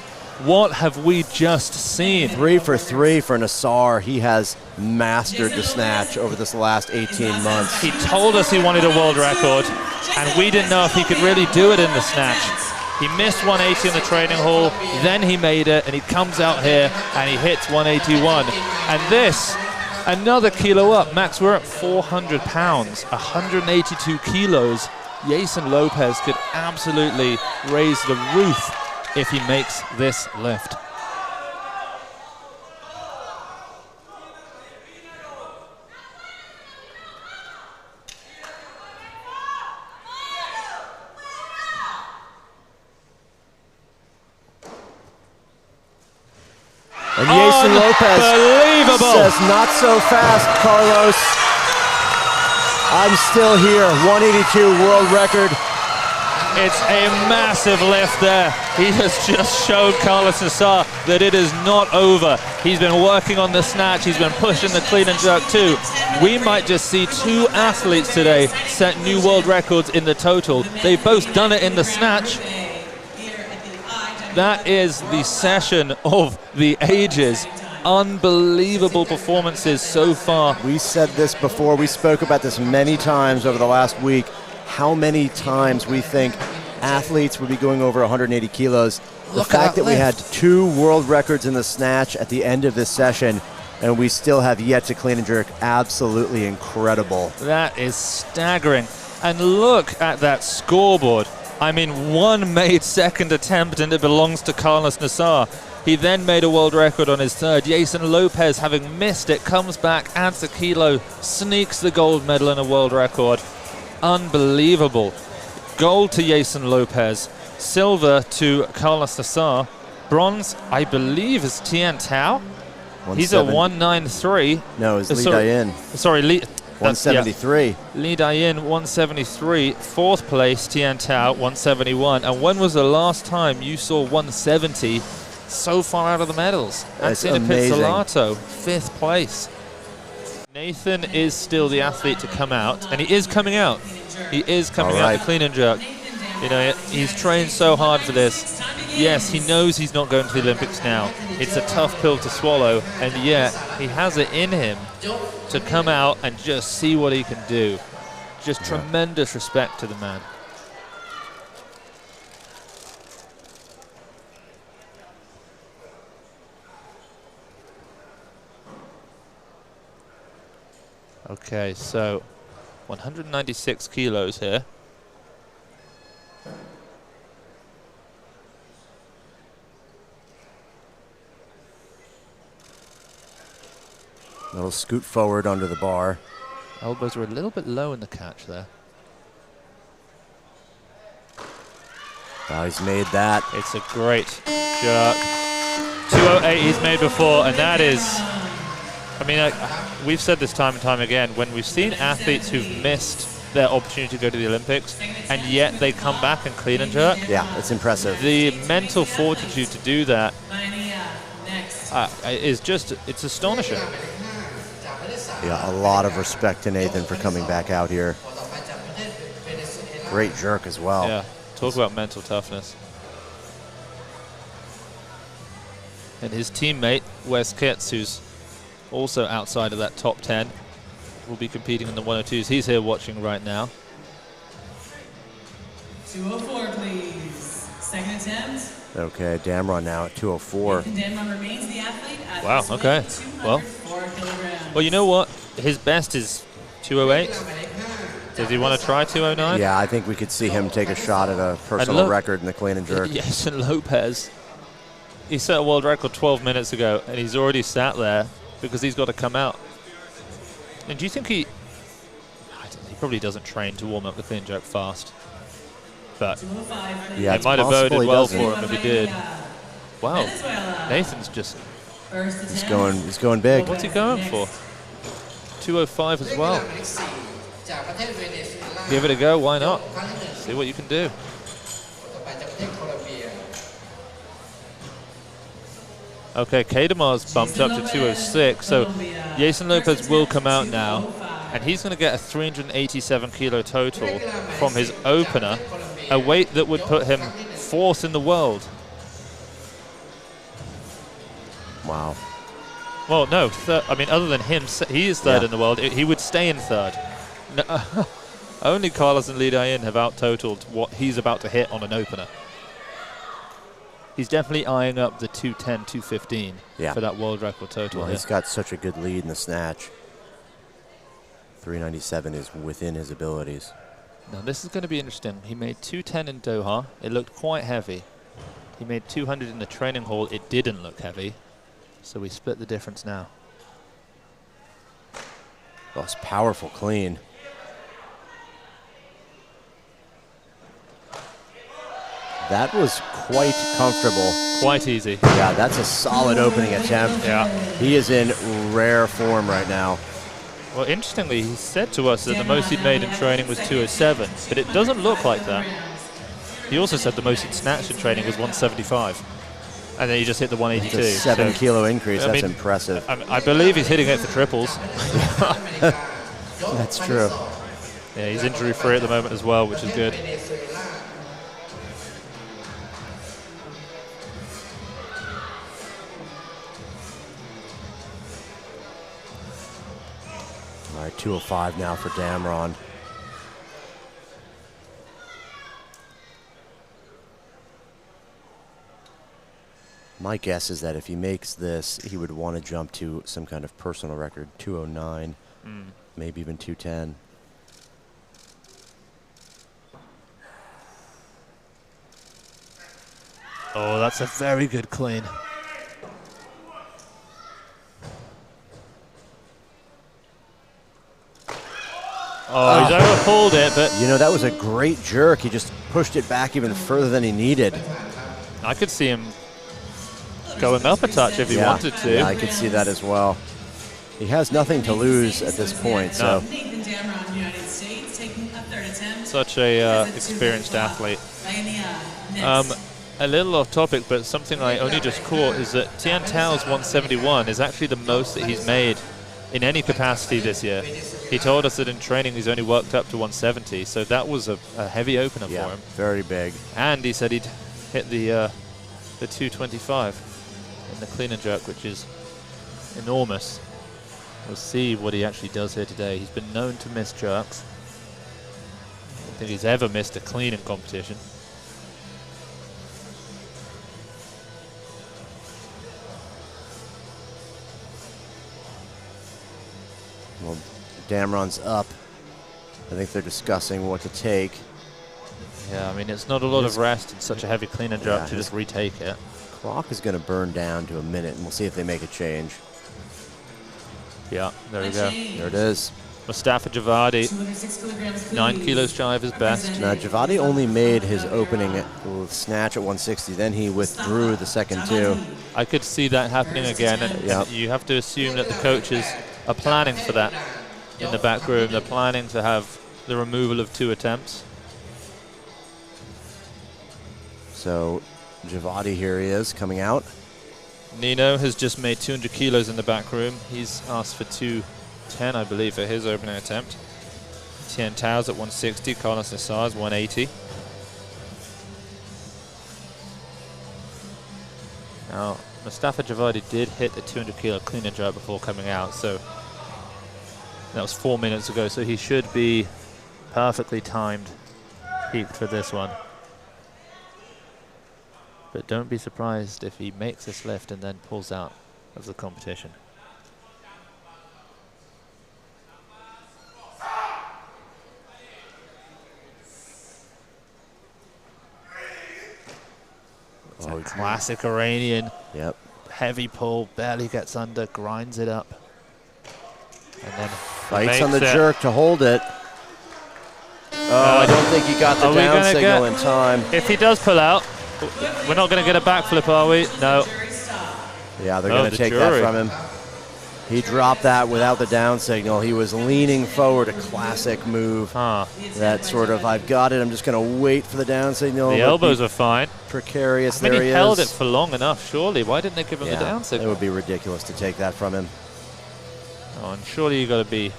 What have we just seen? 3 for 3 for Nasar. He has mastered the snatch over this last 18 months. He told us he wanted a world record, and we didn't know if he could really do it in the snatch. He missed 180 in the training hall, then he made it, and he comes out here and he hits 181. And this, another kilo up. Max, we're at 400 pounds, 182 kilos. Jeison Lope could absolutely raise the roof if he makes this lift. And Jeison Lope says, not so fast, Karlos. I'm still here, 182 world record. It's a massive lift there. He has just showed Karlos Nasar that it is not over. He's been working on the snatch. He's been pushing the clean and jerk too. We might just see 2 athletes today set new world records in the total. They've both done it in the snatch. That is the session of the ages. Unbelievable performances so far. We said this before. We spoke about this many times over the last week. How many times we think athletes would be going over 180 kilos. The fact that we had 2 world records in the snatch at the end of this session, and we still have yet to clean and jerk, absolutely incredible. That is staggering. And look at that scoreboard. I mean, 1 made second attempt, and it belongs to Karlos Nasar. He then made a world record on his third. Jeison Lope, having missed it, comes back, adds a kilo, sneaks the gold medal in a world record. Unbelievable. Gold to Jeison Lope, silver to Karlos Nasar, bronze, I believe, is Tian Tao. He's at 193. No, it's Li Dayin. Sorry, Li. 173. Yeah. Li Dayin, 173. 4th place, Tian Tao, 171. And when was the last time you saw 170 so far out of the medals? That's amazing. Pizzolato, 5th place. Nathan is still the athlete to come out, and he is coming out. He is coming out to clean and jerk. You know, he's trained so hard for this. Yes, he knows he's not going to the Olympics now. It's a tough pill to swallow, and yet he has it in him to come out and just see what he can do. Just tremendous respect to the man. Okay, so 196 kilos here. Little scoot forward under the bar. Elbows are a little bit low in the catch there. Oh, he's made that. It's a great jerk. 208 he's made before, and that is, I mean, we've said this time and time again, when we've seen athletes who've missed their opportunity to go to the Olympics, and yet they come back and clean and jerk. Yeah, it's impressive. The mental fortitude to do that is just, it's astonishing. Yeah, a lot of respect to Nathan for coming back out here. Great jerk as well. Yeah, talk about mental toughness. And his teammate, Wes Kitts, who's also outside of that top 10, will be competing in the 102s. He's here watching right now. 204, please. Second attempt. Okay, Damron now at 204. Damron remains the athlete at Wow, this okay. weight, 204 kilograms. Well, you know what? His best is 208. Does he want to try 209? Yeah, I think we could see him take a shot at a personal record in the clean and jerk. Jeison Lope, he set a world record 12 minutes ago, and he's already sat there because he's got to come out. And do you think he probably doesn't train to warm up the clean and jerk fast? But yeah, it might have boded well for him if he did. Wow, Nathan's just... He's going big. What's he going for? 205 as well. Give it a go, why not? See what you can do. Okay, Kadamar's bumped up to 206, so Jeison Lope will come out now, and he's going to get a 387 kilo total from his opener, a weight that would put him 4th in the world. Wow. Well, no, I mean, other than him, he is 3rd in the world. He would stay in 3rd. No, only Karlos and Dayin have out-totaled what he's about to hit on an opener. He's definitely eyeing up the 210, 215 for that world record total. Well, he's got such a good lead in the snatch. 397 is within his abilities. Now, this is going to be interesting. He made 210 in Doha. It looked quite heavy. He made 200 in the training hall. It didn't look heavy. So we split the difference now. Oh, it's powerful clean. That was quite comfortable. Quite easy. Yeah, that's a solid opening attempt. Yeah. He is in rare form right now. Well, interestingly, he said to us that the most he'd made in training was 207, but it doesn't look like that. He also said the most he'd snatched in training was 175. And then he just hit the 182. It's a 7-kilo increase. That's impressive. I believe he's hitting it for triples. That's true. Yeah, he's injury-free at the moment as well, which is good. All right, 205 now for Damron. My guess is that if he makes this, he would want to jump to some kind of personal record, 209, maybe even 210. Oh, that's a very good clean. Oh, he's overpulled it, but... You know, that was a great jerk. He just pushed it back even further than he needed. I could see him going up a touch if he wanted to. Yeah, I could see that as well. He has nothing to lose at this point. So such a experienced athlete. A little off topic, but something I only just caught is that Tian Tao's 171 is actually the most that he's made in any capacity this year. He told us that in training he's only worked up to 170, so that was a heavy opener for him. Very big. And he said he'd hit the 225 in the clean and jerk, which is enormous. We'll see what he actually does here today. He's been known to miss jerks. I don't think he's ever missed a clean in competition. Well, Damron's up. I think they're discussing what to take. Yeah, I mean, it's not a lot of rest in such a heavy clean and jerk to just retake it. Clock is going to burn down to a minute, and we'll see if they make a change. Yeah, there we go. There it is. Mustafa Javadi, 9 kilos shy of his best. Now, Javadi only made his opening snatch at 160, then he withdrew the second two. I could see that happening again, and you have to assume that the coaches are planning for that in the back room. They're planning to have the removal of 2 attempts. So Javadi, here he is, coming out. Nino has just made 200 kilos in the back room. He's asked for 210, I believe, for his opening attempt. Tian Tao's at 160, Karlos Nasar's 180. Now, Mustafa Javadi did hit a 200 kilo clean and jerk before coming out, so that was 4 minutes ago, so he should be perfectly timed, peaked for this one. But don't be surprised if he makes this lift and then pulls out of the competition. Oh, classic Iranian. Yep. Heavy pull, barely gets under, grinds it up. And then fights on the jerk to hold it. Oh, I don't think he got the down signal in time. If he does pull out, we're not going to get a backflip, are we? No. Yeah, they're going to take that from him. He dropped that without the down signal. He was leaning forward, a classic move. That sort of, I've got it, I'm just going to wait for the down signal. The elbows are fine. Precarious, I mean, there he is. He held it for long enough, surely. Why didn't they give him the down signal? It would be ridiculous to take that from him. Oh, and surely you got to be,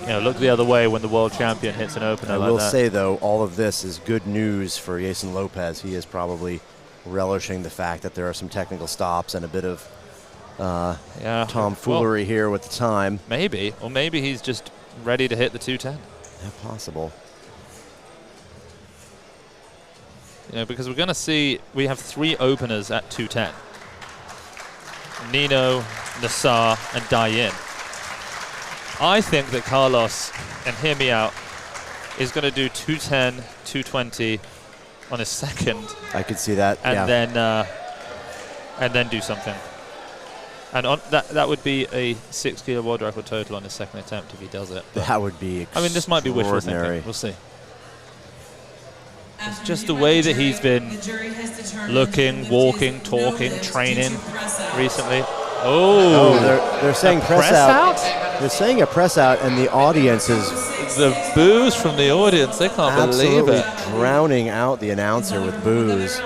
you know, look the other way when the world champion hits an opener like that. I will say, though, all of this is good news for Jeison Lopez. He is probably relishing the fact that there are some technical stops and a bit of tomfoolery here with the time. Maybe, or maybe he's just ready to hit the 210. Yeah, possible. You know, because we're going to see, we have 3 openers at 210. Nino, Nasar, and Dayin. I think that Karlos, and hear me out, is going to do 210, 220 on his second. I could see that, and then do something. And on that would be a 6 kilo world record total on his second attempt if he does it. But that would be I mean, this might be wishful thinking. We'll see. It's just the way that he's been looking, walking, talking, training recently. Oh, they're saying press out. They're saying a press out, and the audience is the boos from the audience. They can't believe it. Drowning out the announcer with boos.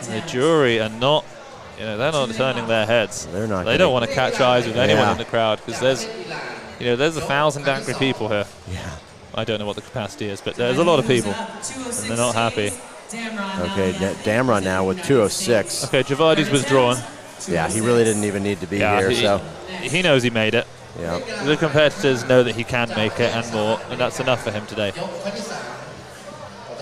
The jury are not, you know, they're not turning their heads. They're not. They don't want to catch eyes with anyone in the crowd because there's, you know, there's 1,000 angry people here. Yeah. I don't know what the capacity is, but there's a lot of people, and they're not happy. Okay, Damron now with 206. Okay, Javadi's withdrawn. Yeah, he really didn't even need to be here. He knows he made it. Yeah. The competitors know that he can make it and more, and that's enough for him today.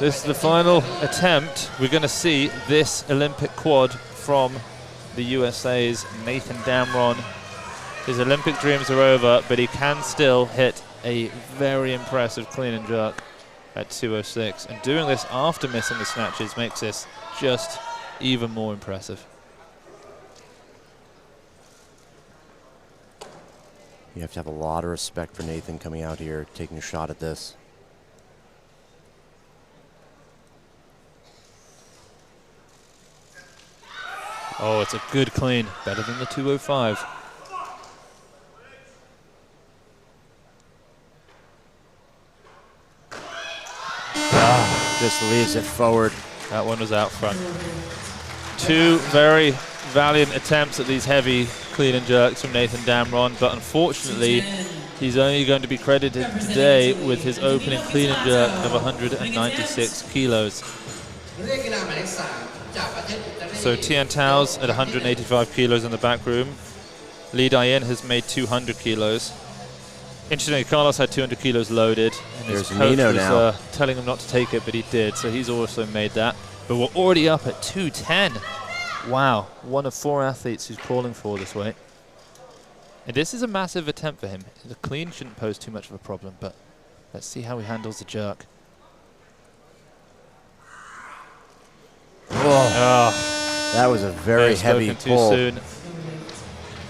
This is the final attempt. We're going to see this Olympic quad from the USA's Nathan Damron. His Olympic dreams are over, but he can still hit a very impressive clean and jerk at 206. And doing this after missing the snatches makes this just even more impressive. You have to have a lot of respect for Nathan coming out here, taking a shot at this. Oh, it's a good clean. Better than the 205. Just leaves it forward. That one was out front. 2 very valiant attempts at these heavy clean and jerks from Nathan Damron, but unfortunately he's only going to be credited today with his opening clean and jerk of 196 kilos. So Tian Tao's at 185 kilos in the back room. Lee Dayin has made 200 kilos. Interestingly, Karlos had 200 kilos loaded, and his coach was telling him not to take it, but he did, so he's also made that. But we're already up at 210. Wow, one of 4 athletes who's calling for this weight. And this is a massive attempt for him. The clean shouldn't pose too much of a problem, but let's see how he handles the jerk. Oh, that was a very heavy pull. Too soon.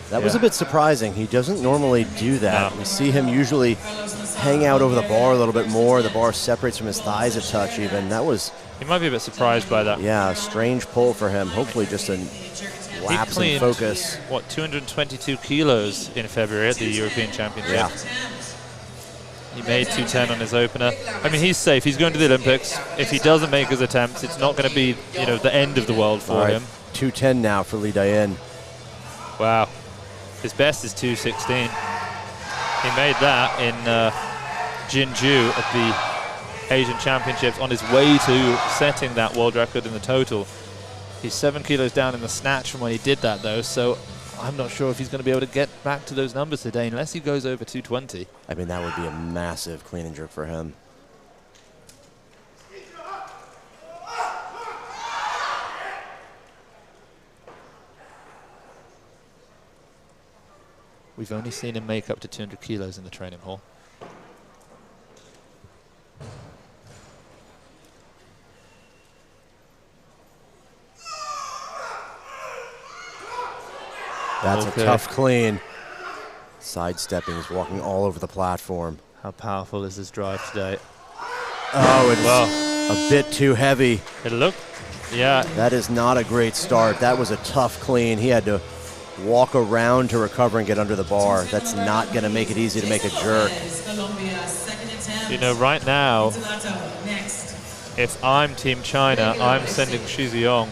That was a bit surprising. He doesn't normally do that. No. We see him usually hang out over the bar a little bit more. The bar separates from his thighs a touch even. That was... He might be a bit surprised by that. Yeah, a strange pull for him. Hopefully just a lapse in focus. What, 222 kilos in February at the European Championship. Yeah. He made 210 on his opener. I mean, he's safe. He's going to the Olympics. If he doesn't make his attempts, it's not going to be, you know, the end of the world for him. 210 now for Lee Dayin. Wow. His best is 216. He made that in Jinju at the Asian Championships on his way to setting that world record in the total. He's 7 kilos down in the snatch from when he did that, though, so I'm not sure if he's going to be able to get back to those numbers today unless he goes over 220. I mean, that would be a massive clean and jerk for him. We've only seen him make up to 200 kilos in the training hall. That's a tough clean. Sidestepping, he's walking all over the platform. How powerful is his drive today? Oh, it's a bit too heavy. It looked, yeah. That is not a great start. That was a tough clean. He had to walk around to recover and get under the bar. That's not going to make it easy to make a jerk. You know, right now, if I'm Team China, I'm sending Shiziong.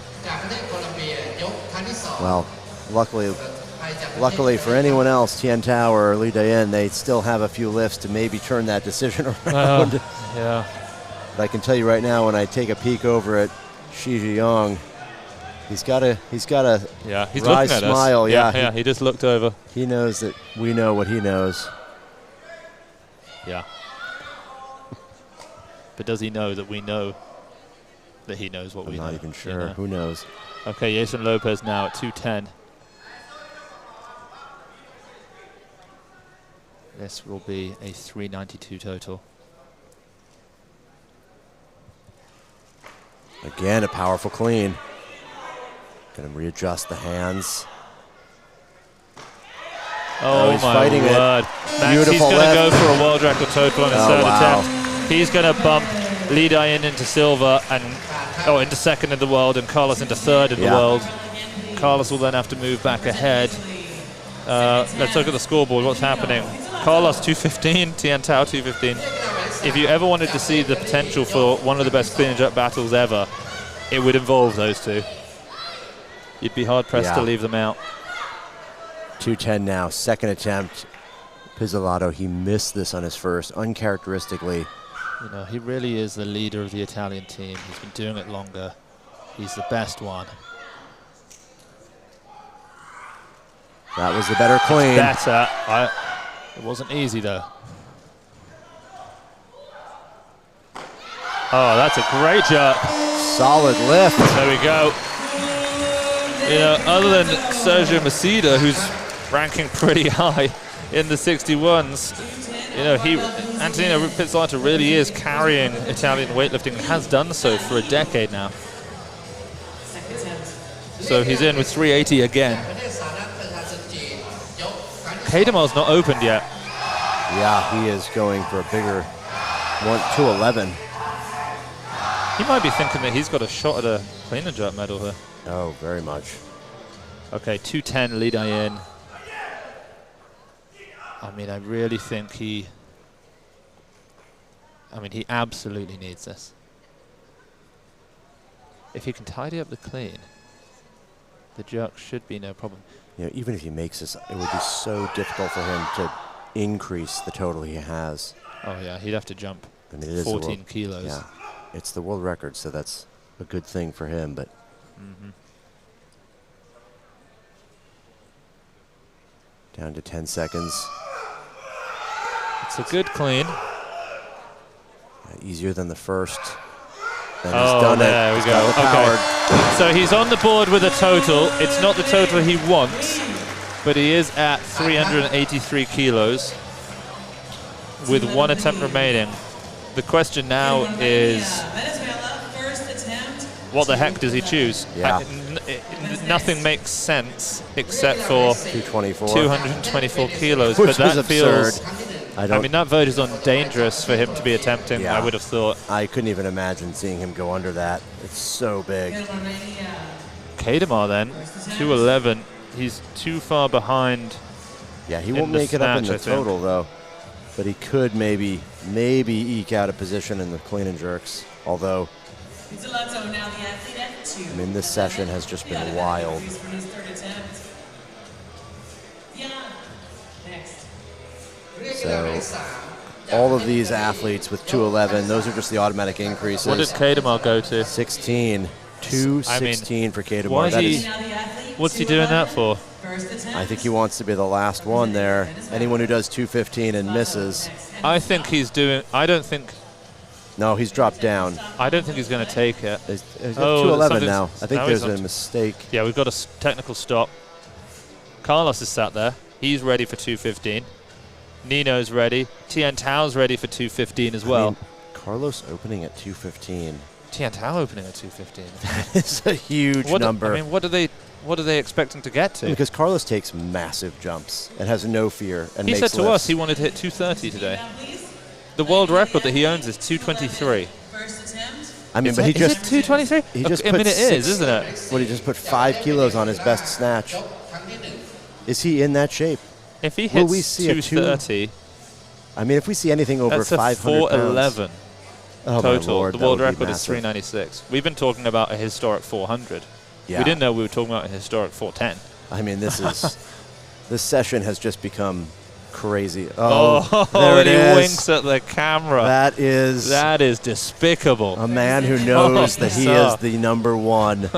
Well, luckily for anyone else, Tian Tao or Li Dayin, they still have a few lifts to maybe turn that decision around. Yeah. But I can tell you right now, when I take a peek over at Shijiong, he's got a he's wry looking at smile. us. Yeah, he just looked over. He knows that we know what he knows. Yeah. But does he know that we know that he knows what we know? I'm not even sure. You know? Who knows? Okay, Jeison Lope now at 210. This will be a 392 total. Again, a powerful clean. Going to readjust the hands. Oh, he's my fighting word. it. Max, Beautiful he's going to go left. for a world record total on his third attempt. He's going to bump Li Dayin into silver and into second in the world and Karlos into third in the world. Karlos will then have to move back ahead. Let's look at the scoreboard. What's happening? Karlos 215, Tian Tao 215. If you ever wanted to see the potential for one of the best clean and jerk battles ever, it would involve those two. You'd be hard pressed to leave them out. 210 now, second attempt. Pizzolato, he missed this on his first, uncharacteristically. You know, he really is the leader of the Italian team. He's been doing it longer. He's the best one. That was the better clean. Better. It wasn't easy, though. Oh, that's a great jerk. Solid lift. There we go. You know, other than Sergio Maceda, who's ranking pretty high in the 61s, you know, Antonino Pizzolato really is carrying Italian weightlifting and has done so for a decade now. So he's in with 380 again. Kademar's not opened yet. Yeah, he is going for a bigger 211. He might be thinking that he's got a shot at a clean and jerk medal here. Oh, very much. Okay, 210, Li Dayin. I mean, I really think he absolutely needs this. If he can tidy up the clean, the jerk should be no problem. You know, even if he makes this, it would be so difficult for him to increase the total he has. Oh yeah, he'd have to jump 14 kilos. Yeah, it's the world record, so that's a good thing for him, but down to 10 seconds. It's a good clean. Easier than the first. And there we go. Okay. So he's on the board with a total. It's not the total he wants, but he is at 383 kilos with one attempt remaining. The question now is, what the heck does he choose? Yeah. Nothing makes sense except for 224 kilos, Which but that is feels absurd. I mean, that vote is on dangerous for him to be attempting, I would have thought. I couldn't even imagine seeing him go under that. It's so big. Kademar then, 211. He's too far behind. Yeah, he won't make it up in the total, though. But he could maybe eke out a position in the clean and jerks. Although, I mean, this session has just been wild. So all of these athletes with 211, those are just the automatic increases. What did Kademar go to? 16. 2:16 for K. Why That is is, what's he doing that for? I think he wants to be the last one there. Anyone who does 2:15 and misses. I think he's doing. I don't think No, he's dropped down. I don't think he's going to take it. He's at Oh, 2:11 now. I think now there's he's a on mistake. Yeah, we've got a technical stop. Carlos is sat there. He's ready for 2:15. Nino's ready. Tian Tao's ready for 2:15 as well. I mean, Karlos opening at 2:15. Tian Tao opening at 2:15. That is a huge number. I mean, what are they expecting to get to? Because Karlos takes massive jumps and has no fear. And He makes said to lifts. us he wanted to hit 2:30 today. The world record that he owns is 2:23. First attempt. I mean, Is but he it just 2:23? he just I mean, put it is, 6 isn't it? What, he just put 5 kilos on his best snatch. Is he in that shape? If he Will hits we see a 2:30, I mean, if we see anything over that's a 500 pounds. 4:11 Oh, my total. Lord, The that world would be record is massive. 396. We've been talking about a historic 400. Yeah. We didn't know we were talking about a historic 410. I mean, this is this session has just become crazy. Oh, there and it he is. winks at the camera. That is despicable. a man who knows that he is the number one.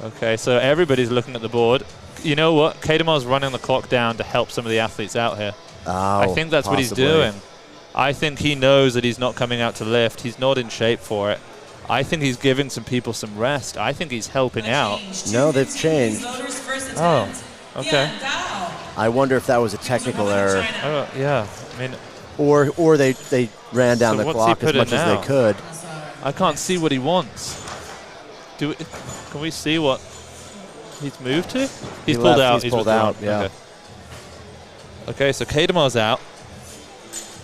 Okay, so everybody's looking at the board. You know what? Kedemar's running the clock down to help some of the athletes out here. Oh, I think that's what he's doing. I think he knows that he's not coming out to lift. He's not in shape for it. I think he's giving some people some rest. I think he's helping out. No, they've changed. Oh, okay. I wonder if that was a technical error, Yeah, I mean, or they ran down So the what's he clock as put in much as now? they could. I can't see what he wants. Can we see what he's moved to? He's pulled left, out. he's pulled out, withdrawn. yeah. Okay, so Kedemar's out.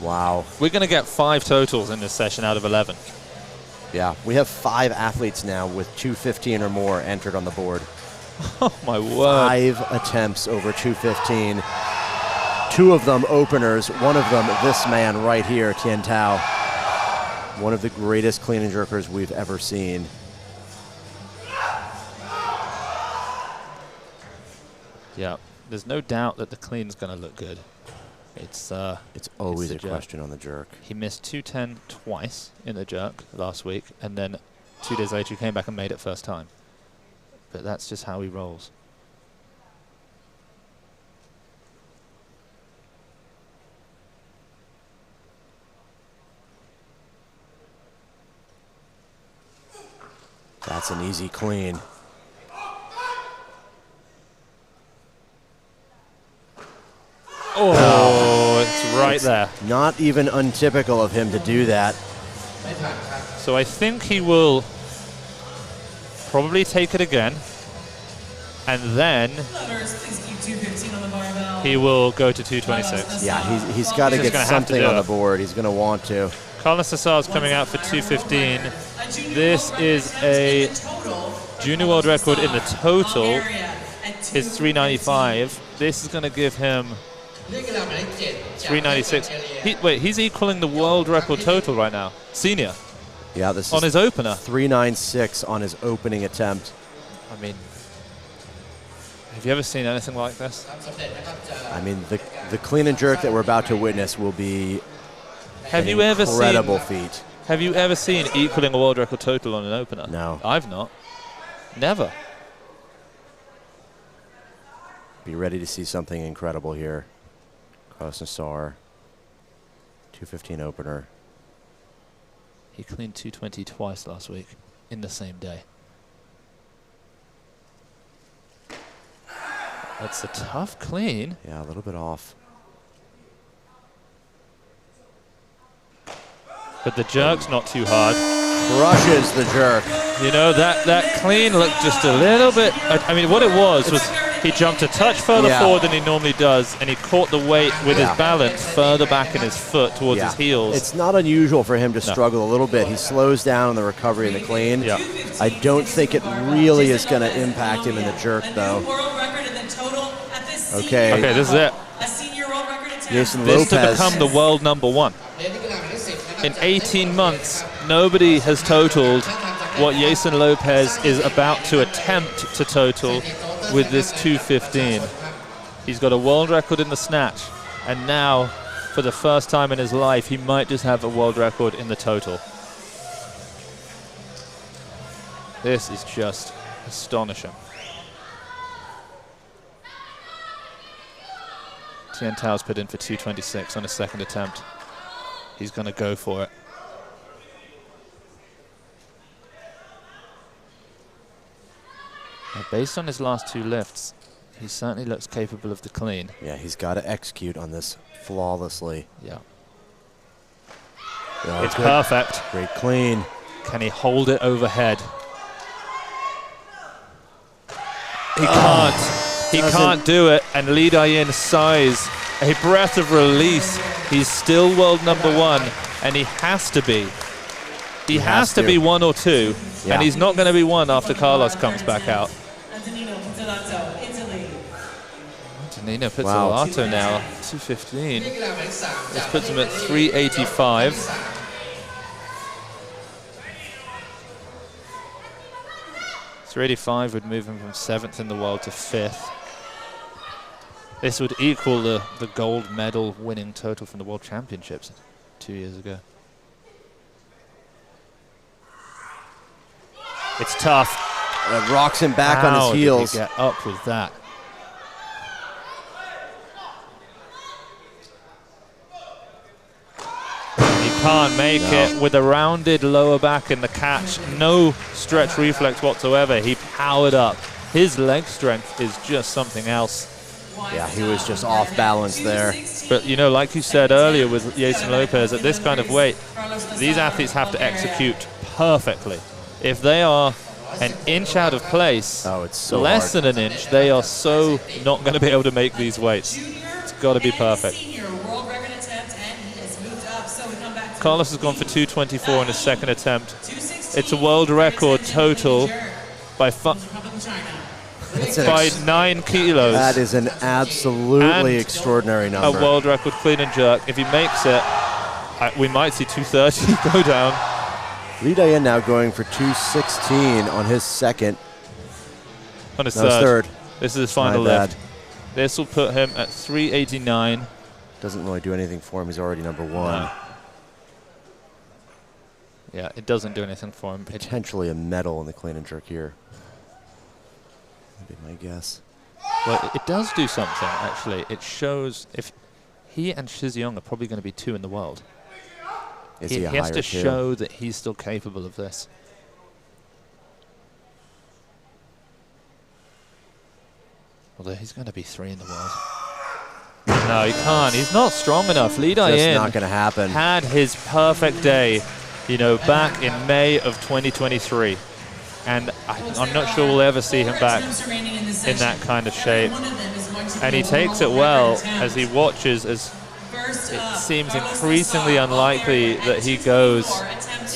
Wow. We're going to get 5 totals in this session out of 11. Yeah, we have 5 athletes now with 2:15 or more entered on the board. Oh, my word. 5 attempts over 2:15. 2 of them openers. One of them, this man right here, Tian Tao. One of the greatest clean and jerkers we've ever seen. Yeah, there's no doubt that the clean's going to look good. It's always it's a question on the jerk. He missed 210 twice in the jerk last week, and then 2 days later he came back and made it first time. But that's just how he rolls. That's an easy clean. Oh, it's right there. Not even untypical of him to do that. So I think he will probably take it again, and then he will go to 226. Yeah, he's got to He's get gonna have to something do on the it. board. He's going to want to. Karlos Nasar is coming out for 215. This is a junior world record in the total. Is 395. This is going to give him 396. He's equaling the world record total right now. Senior. Yeah, this is on his opener. 396 on his opening attempt. I mean, have you ever seen anything like this? I mean, the clean and jerk that we're about to witness will be Have an you ever seen? incredible feat. Have you ever seen equaling a world record total on an opener? No. I've not. Never. Be ready to see something incredible here. Karlos Nasar, 215 opener. He cleaned 220 twice last week in the same day. That's a tough clean. Yeah, a little bit off. But the jerk's not too hard. Crushes the jerk. You know, that clean looked just a little bit... I mean, what it was he jumped a touch further forward than he normally does, and he caught the weight with his balance further back in his foot towards his heels. It's not unusual for him to struggle a little bit. He slows down in the recovery and the clean. Yeah. I don't think it really is going to impact him in the jerk, though. Okay. Okay, this is it. Jeison This to Lope become the world number 1. In 18 months, nobody has totaled what Jeison Lope is about to attempt to total with this 215. He's got a world record in the snatch, and now, for the first time in his life, he might just have a world record in the total. This is just astonishing. Tian Tao's put in for 226 on his second attempt. He's going to go for it. Now, based on his last two lifts, he certainly looks capable of the clean. Yeah, he's got to execute on this flawlessly. Yeah. Oh, it's good. Perfect. Great clean. Can he hold it overhead? He can't. He can't do it. And Lee Dayin sighs a breath of release. He's still world #1, and he has to be. He has to be 1 or 2, yeah. and he's not going to be 1 after Karlos comes back out. Antonino Pizzolato now, 215. This puts him at 385. .385 would move him from 7th in the world to 5th. This would equal the gold medal winning total from the World Championships 2 years ago. It's tough. It rocks him back on his heels. How did he get up with that? He can't make it with a rounded lower back in the catch. No stretch reflex whatsoever. He powered up. His leg strength is just something else. Yeah, he was just off balance there. But, you know, like you said earlier with Jeison Lope, at this kind of weight, these athletes have to execute perfectly. If they are an inch out of place, it's so less hard. than an inch, they are so not going to be able to make these weights. It's got to be perfect. Karlos has gone for 224 on his second attempt. It's a world record total by 9 kilos. That is an absolutely extraordinary number. A world record clean and jerk. If he makes it, we might see 230 go down. Lee Dayin now going for 216 on his second. On his third. This is his final lift. This will put him at 389. Doesn't really do anything for him. He's already #1. No. Yeah, it doesn't do anything for him. Potentially a medal in the clean and jerk here. That'd be my guess. Well, it does do something, actually. It shows if he and Shizyong are probably going to be 2 in the world. He has to show that he's still capable of this. Although he's going to be 3 in the world. No, he can't. He's not strong enough. Lee Dayin not going to happen. Had his perfect day, you know, back in May of 2023. And I'm not sure we'll ever see him back in that kind of shape. And he takes it well as he watches as it seems increasingly unlikely that he goes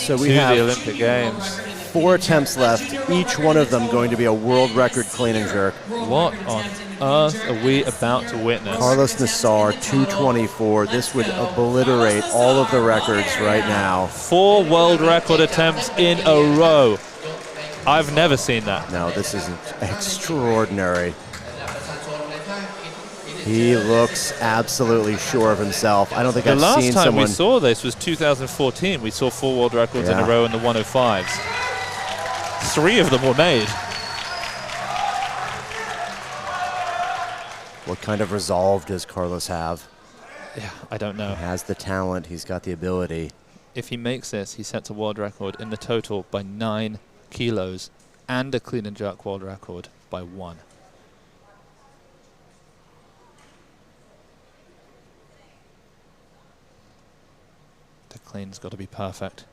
to the Olympic Games. 4 attempts left, each one of them going to be a world record clean and jerk. What on earth are we about to witness? Karlos Nasar, 224. This would obliterate all of the records right now. 4 world record attempts in a row. I've never seen that. No, this is extraordinary. He looks absolutely sure of himself. I don't think I've seen someone... The last time we saw this was 2014. We saw 4 world records in a row in the 105s. 3 of them were made. What kind of resolve does Karlos have? Yeah, I don't know. He has the talent. He's got the ability. If he makes this, he sets a world record in the total by 9 kilos and a clean and jerk world record by 1. The clean's got to be perfect.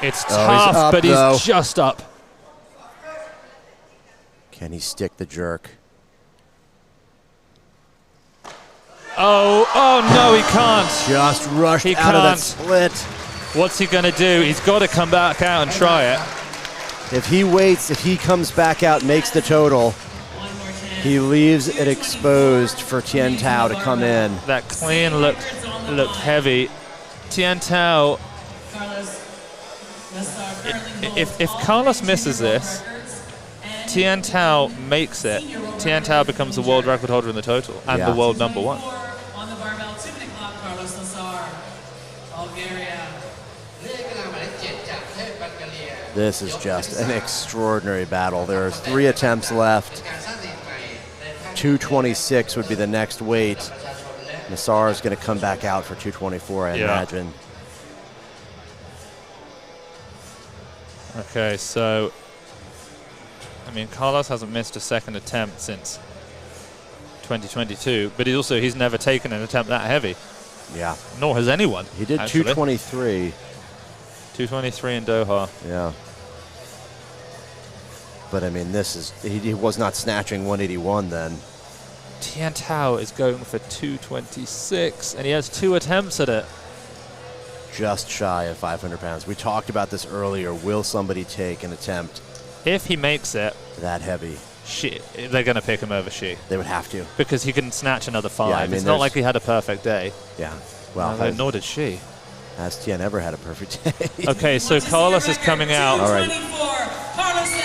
It's tough, but he's just up. Can he stick the jerk? Oh no, he can't. Just rushed out of that split. What's he going to do? He's got to come back out and try it. If he waits, if he comes back out, makes the total, he leaves it exposed for Tian Tao to come in. That clean looked heavy. Tian Tao, if Karlos misses this, Tian Tao makes it. Tian Tao becomes the world record holder in the total and the world #1. On the barbell, 2 minute clock, Karlos Nasar, Bulgaria. This is just an extraordinary battle. There are 3 attempts left. 226 would be the next weight. Nasar is going to come back out for 224, I imagine. Okay, so, I mean, Karlos hasn't missed a second attempt since 2022, but he's never taken an attempt that heavy. Yeah. Nor has anyone. He did actually. 223. 223 in Doha. Yeah. But I mean, he was not snatching 181 then. Tian Tao is going for 226, and he has 2 attempts at it. Just shy of 500 pounds. We talked about this earlier. Will somebody take an attempt If he makes it, that heavy? They're going to pick him over Shi. They would have to. Because he can snatch another 5. Yeah, I mean, it's not like he had a perfect day. Yeah. Well, nor did Shi. Has Tian ever had a perfect day? Okay, so Karlos is coming out. All right.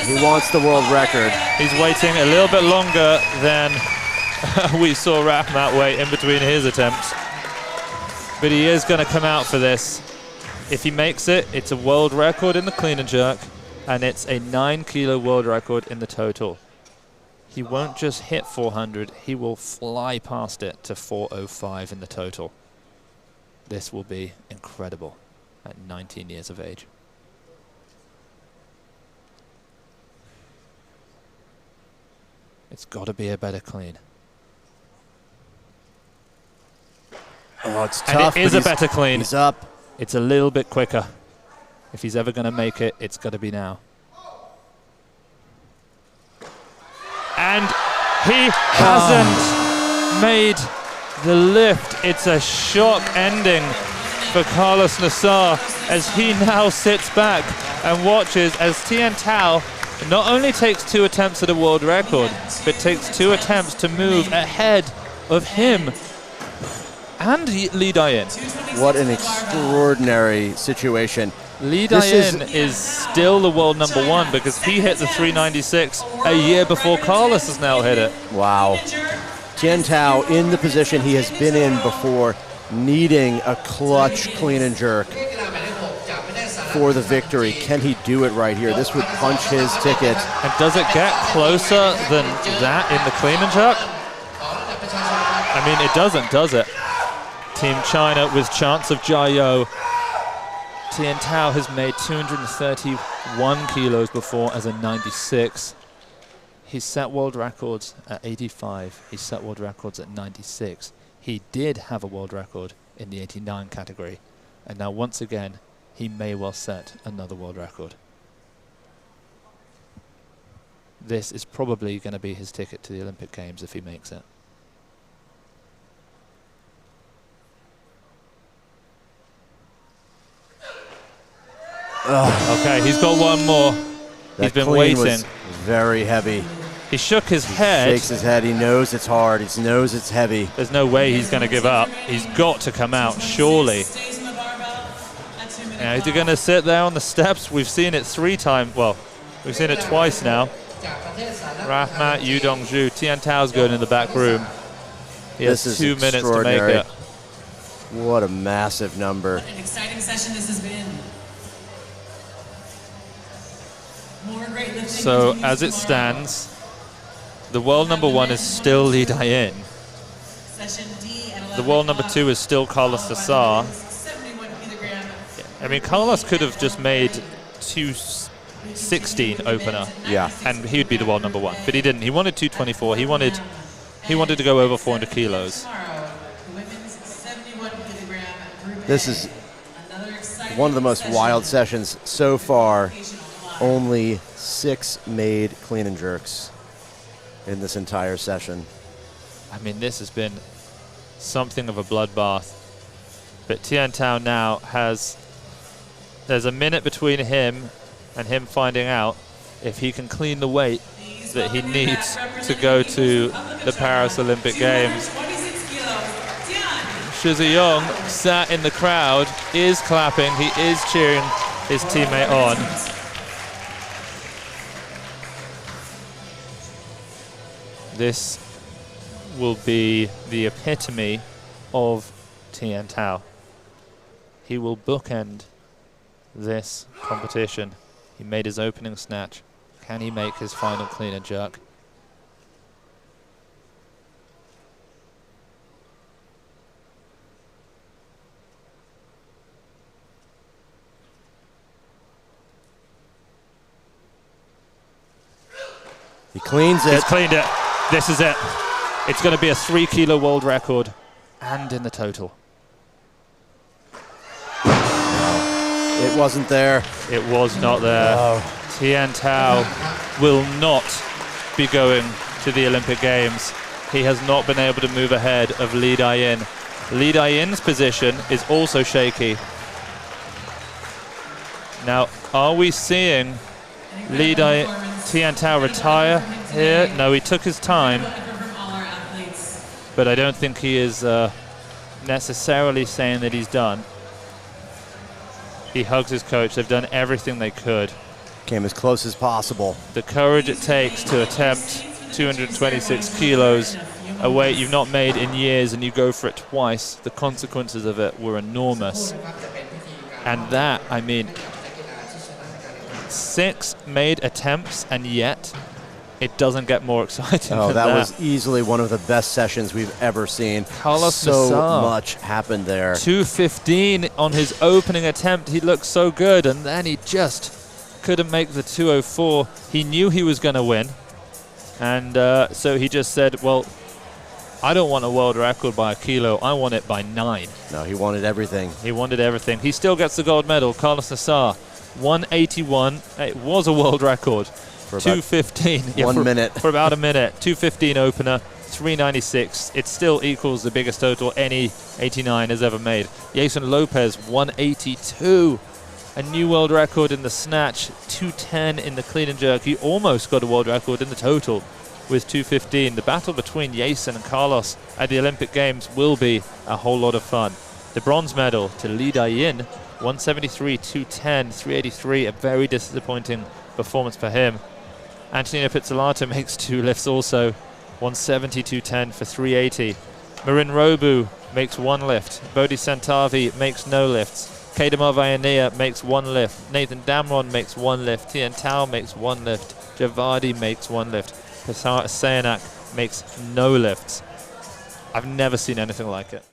He wants the world record. He's waiting a little bit longer than we saw Rahmat wait in between his attempts. But he is going to come out for this. If he makes it, it's a world record in the clean and jerk, and it's a 9-kilo world record in the total. He won't just hit 400, he will fly past it to 405 in the total. This will be incredible at 19 years of age. It's got to be a better clean. Oh, it's tough. And it is a better clean. He's up. It's a little bit quicker. If he's ever going to make it, it's got to be now. And he hasn't made the lift. It's a shock ending for Karlos Nasar as he now sits back and watches as Tian Tao not only takes 2 attempts at a world record, but takes 2 attempts to move ahead of him and Li Dayin. What an extraordinary situation. Li Dayin is still the world #1 because he hit the 396 a year before Karlos has now hit it. Wow. Tian Tao in the position he has been in before, needing a clutch clean and jerk for the victory. Can he do it right here? This would punch his ticket. And does it get closer than that in the clean and jerk? I mean, it doesn't, does it? Team China with chance of Jiao. Tian Tao has made 231 kilos before as a 96. He's set world records at 85. He's set world records at 96. He did have a world record in the 89 category. And now once again, he may well set another world record. This is probably going to be his ticket to the Olympic Games if he makes it. Okay, he's got one more. He's been waiting. Was very heavy. He shook his head. Shakes his head. He knows it's hard. He knows it's heavy. There's no way he's going to give up. He's got to come out, surely. Now, is he going to sit there on the steps? We've seen it 3 times. Well, we've seen it twice now. Rahmat, Yu Dongzhu, Tian Tao's going in the back room. He has 2 minutes to make it. What a massive number. What an exciting session this has been. More great lifting. So, as it stands, the world #1 is still Li Dayin. The world #2 is still Karlos Nasar. I mean, Karlos could have just made 216 opener. Yeah. And he would be the world #1, but he didn't. He wanted 224. He wanted to go over 400 kilos. This is one of the most wild sessions so far. Only 6 made clean and jerks in this entire session. I mean, this has been something of a bloodbath. But Tian Tao now there's a minute between him and him finding out if he can clean the weight that he needs to go to the Paris Olympic Games. Shiziyong sat in the crowd, is clapping, he is cheering his teammate on. This will be the epitome of Tian Tao. He will bookend this competition. He made his opening snatch. Can he make his final clean and jerk? He cleans it. He's cleaned it. This is it. It's going to be a 3 kilo world record and in the total. It wasn't there. It was not there. Oh. Tian Tao will not be going to the Olympic Games. He has not been able to move ahead of Li Dayin. Li Dayin's position is also shaky. Now, are we seeing Tian Tao retire here? No, he took his time, but I don't think he is necessarily saying that he's done. He hugs his coach. They've done everything they could. Came as close as possible. The courage it takes to attempt 226 kilos, a weight you've not made in years, and you go for it twice. The consequences of it were enormous. And that, I mean, 6 made attempts, and yet it doesn't get more exciting than that was easily one of the best sessions we've ever seen. Karlos so Nasar. much happened there. 2:15 on his opening attempt. He looked so good, and then he just couldn't make the 2:04. He knew he was going to win, and so he just said, well, I don't want a world record by a kilo. I want it by 9. No, he wanted everything. He wanted everything. He still gets the gold medal. Karlos Nasar, 181. It was a world record. For about 2:15. 1 minute. For about a minute. 2:15 opener, 396. It still equals the biggest total any 89 has ever made. Jeison Lope, 182. A new world record in the snatch, 210 in the clean and jerk. He almost got a world record in the total with 2:15. The battle between Jeison and Karlos at the Olympic Games will be a whole lot of fun. The bronze medal to Li Dayin, 173, 210, 383. A very disappointing performance for him. Antonino Pizzolato makes 2 lifts also, 170, 210 for 380. Marin Robu makes 1 lift. Bodhi Santavi makes no lifts. Kedemar Vayanea makes 1 lift. Nathan Damron makes 1 lift. Tian Tao makes 1 lift. Javadi makes 1 lift. Pasar Sayanak makes no lifts. I've never seen anything like it.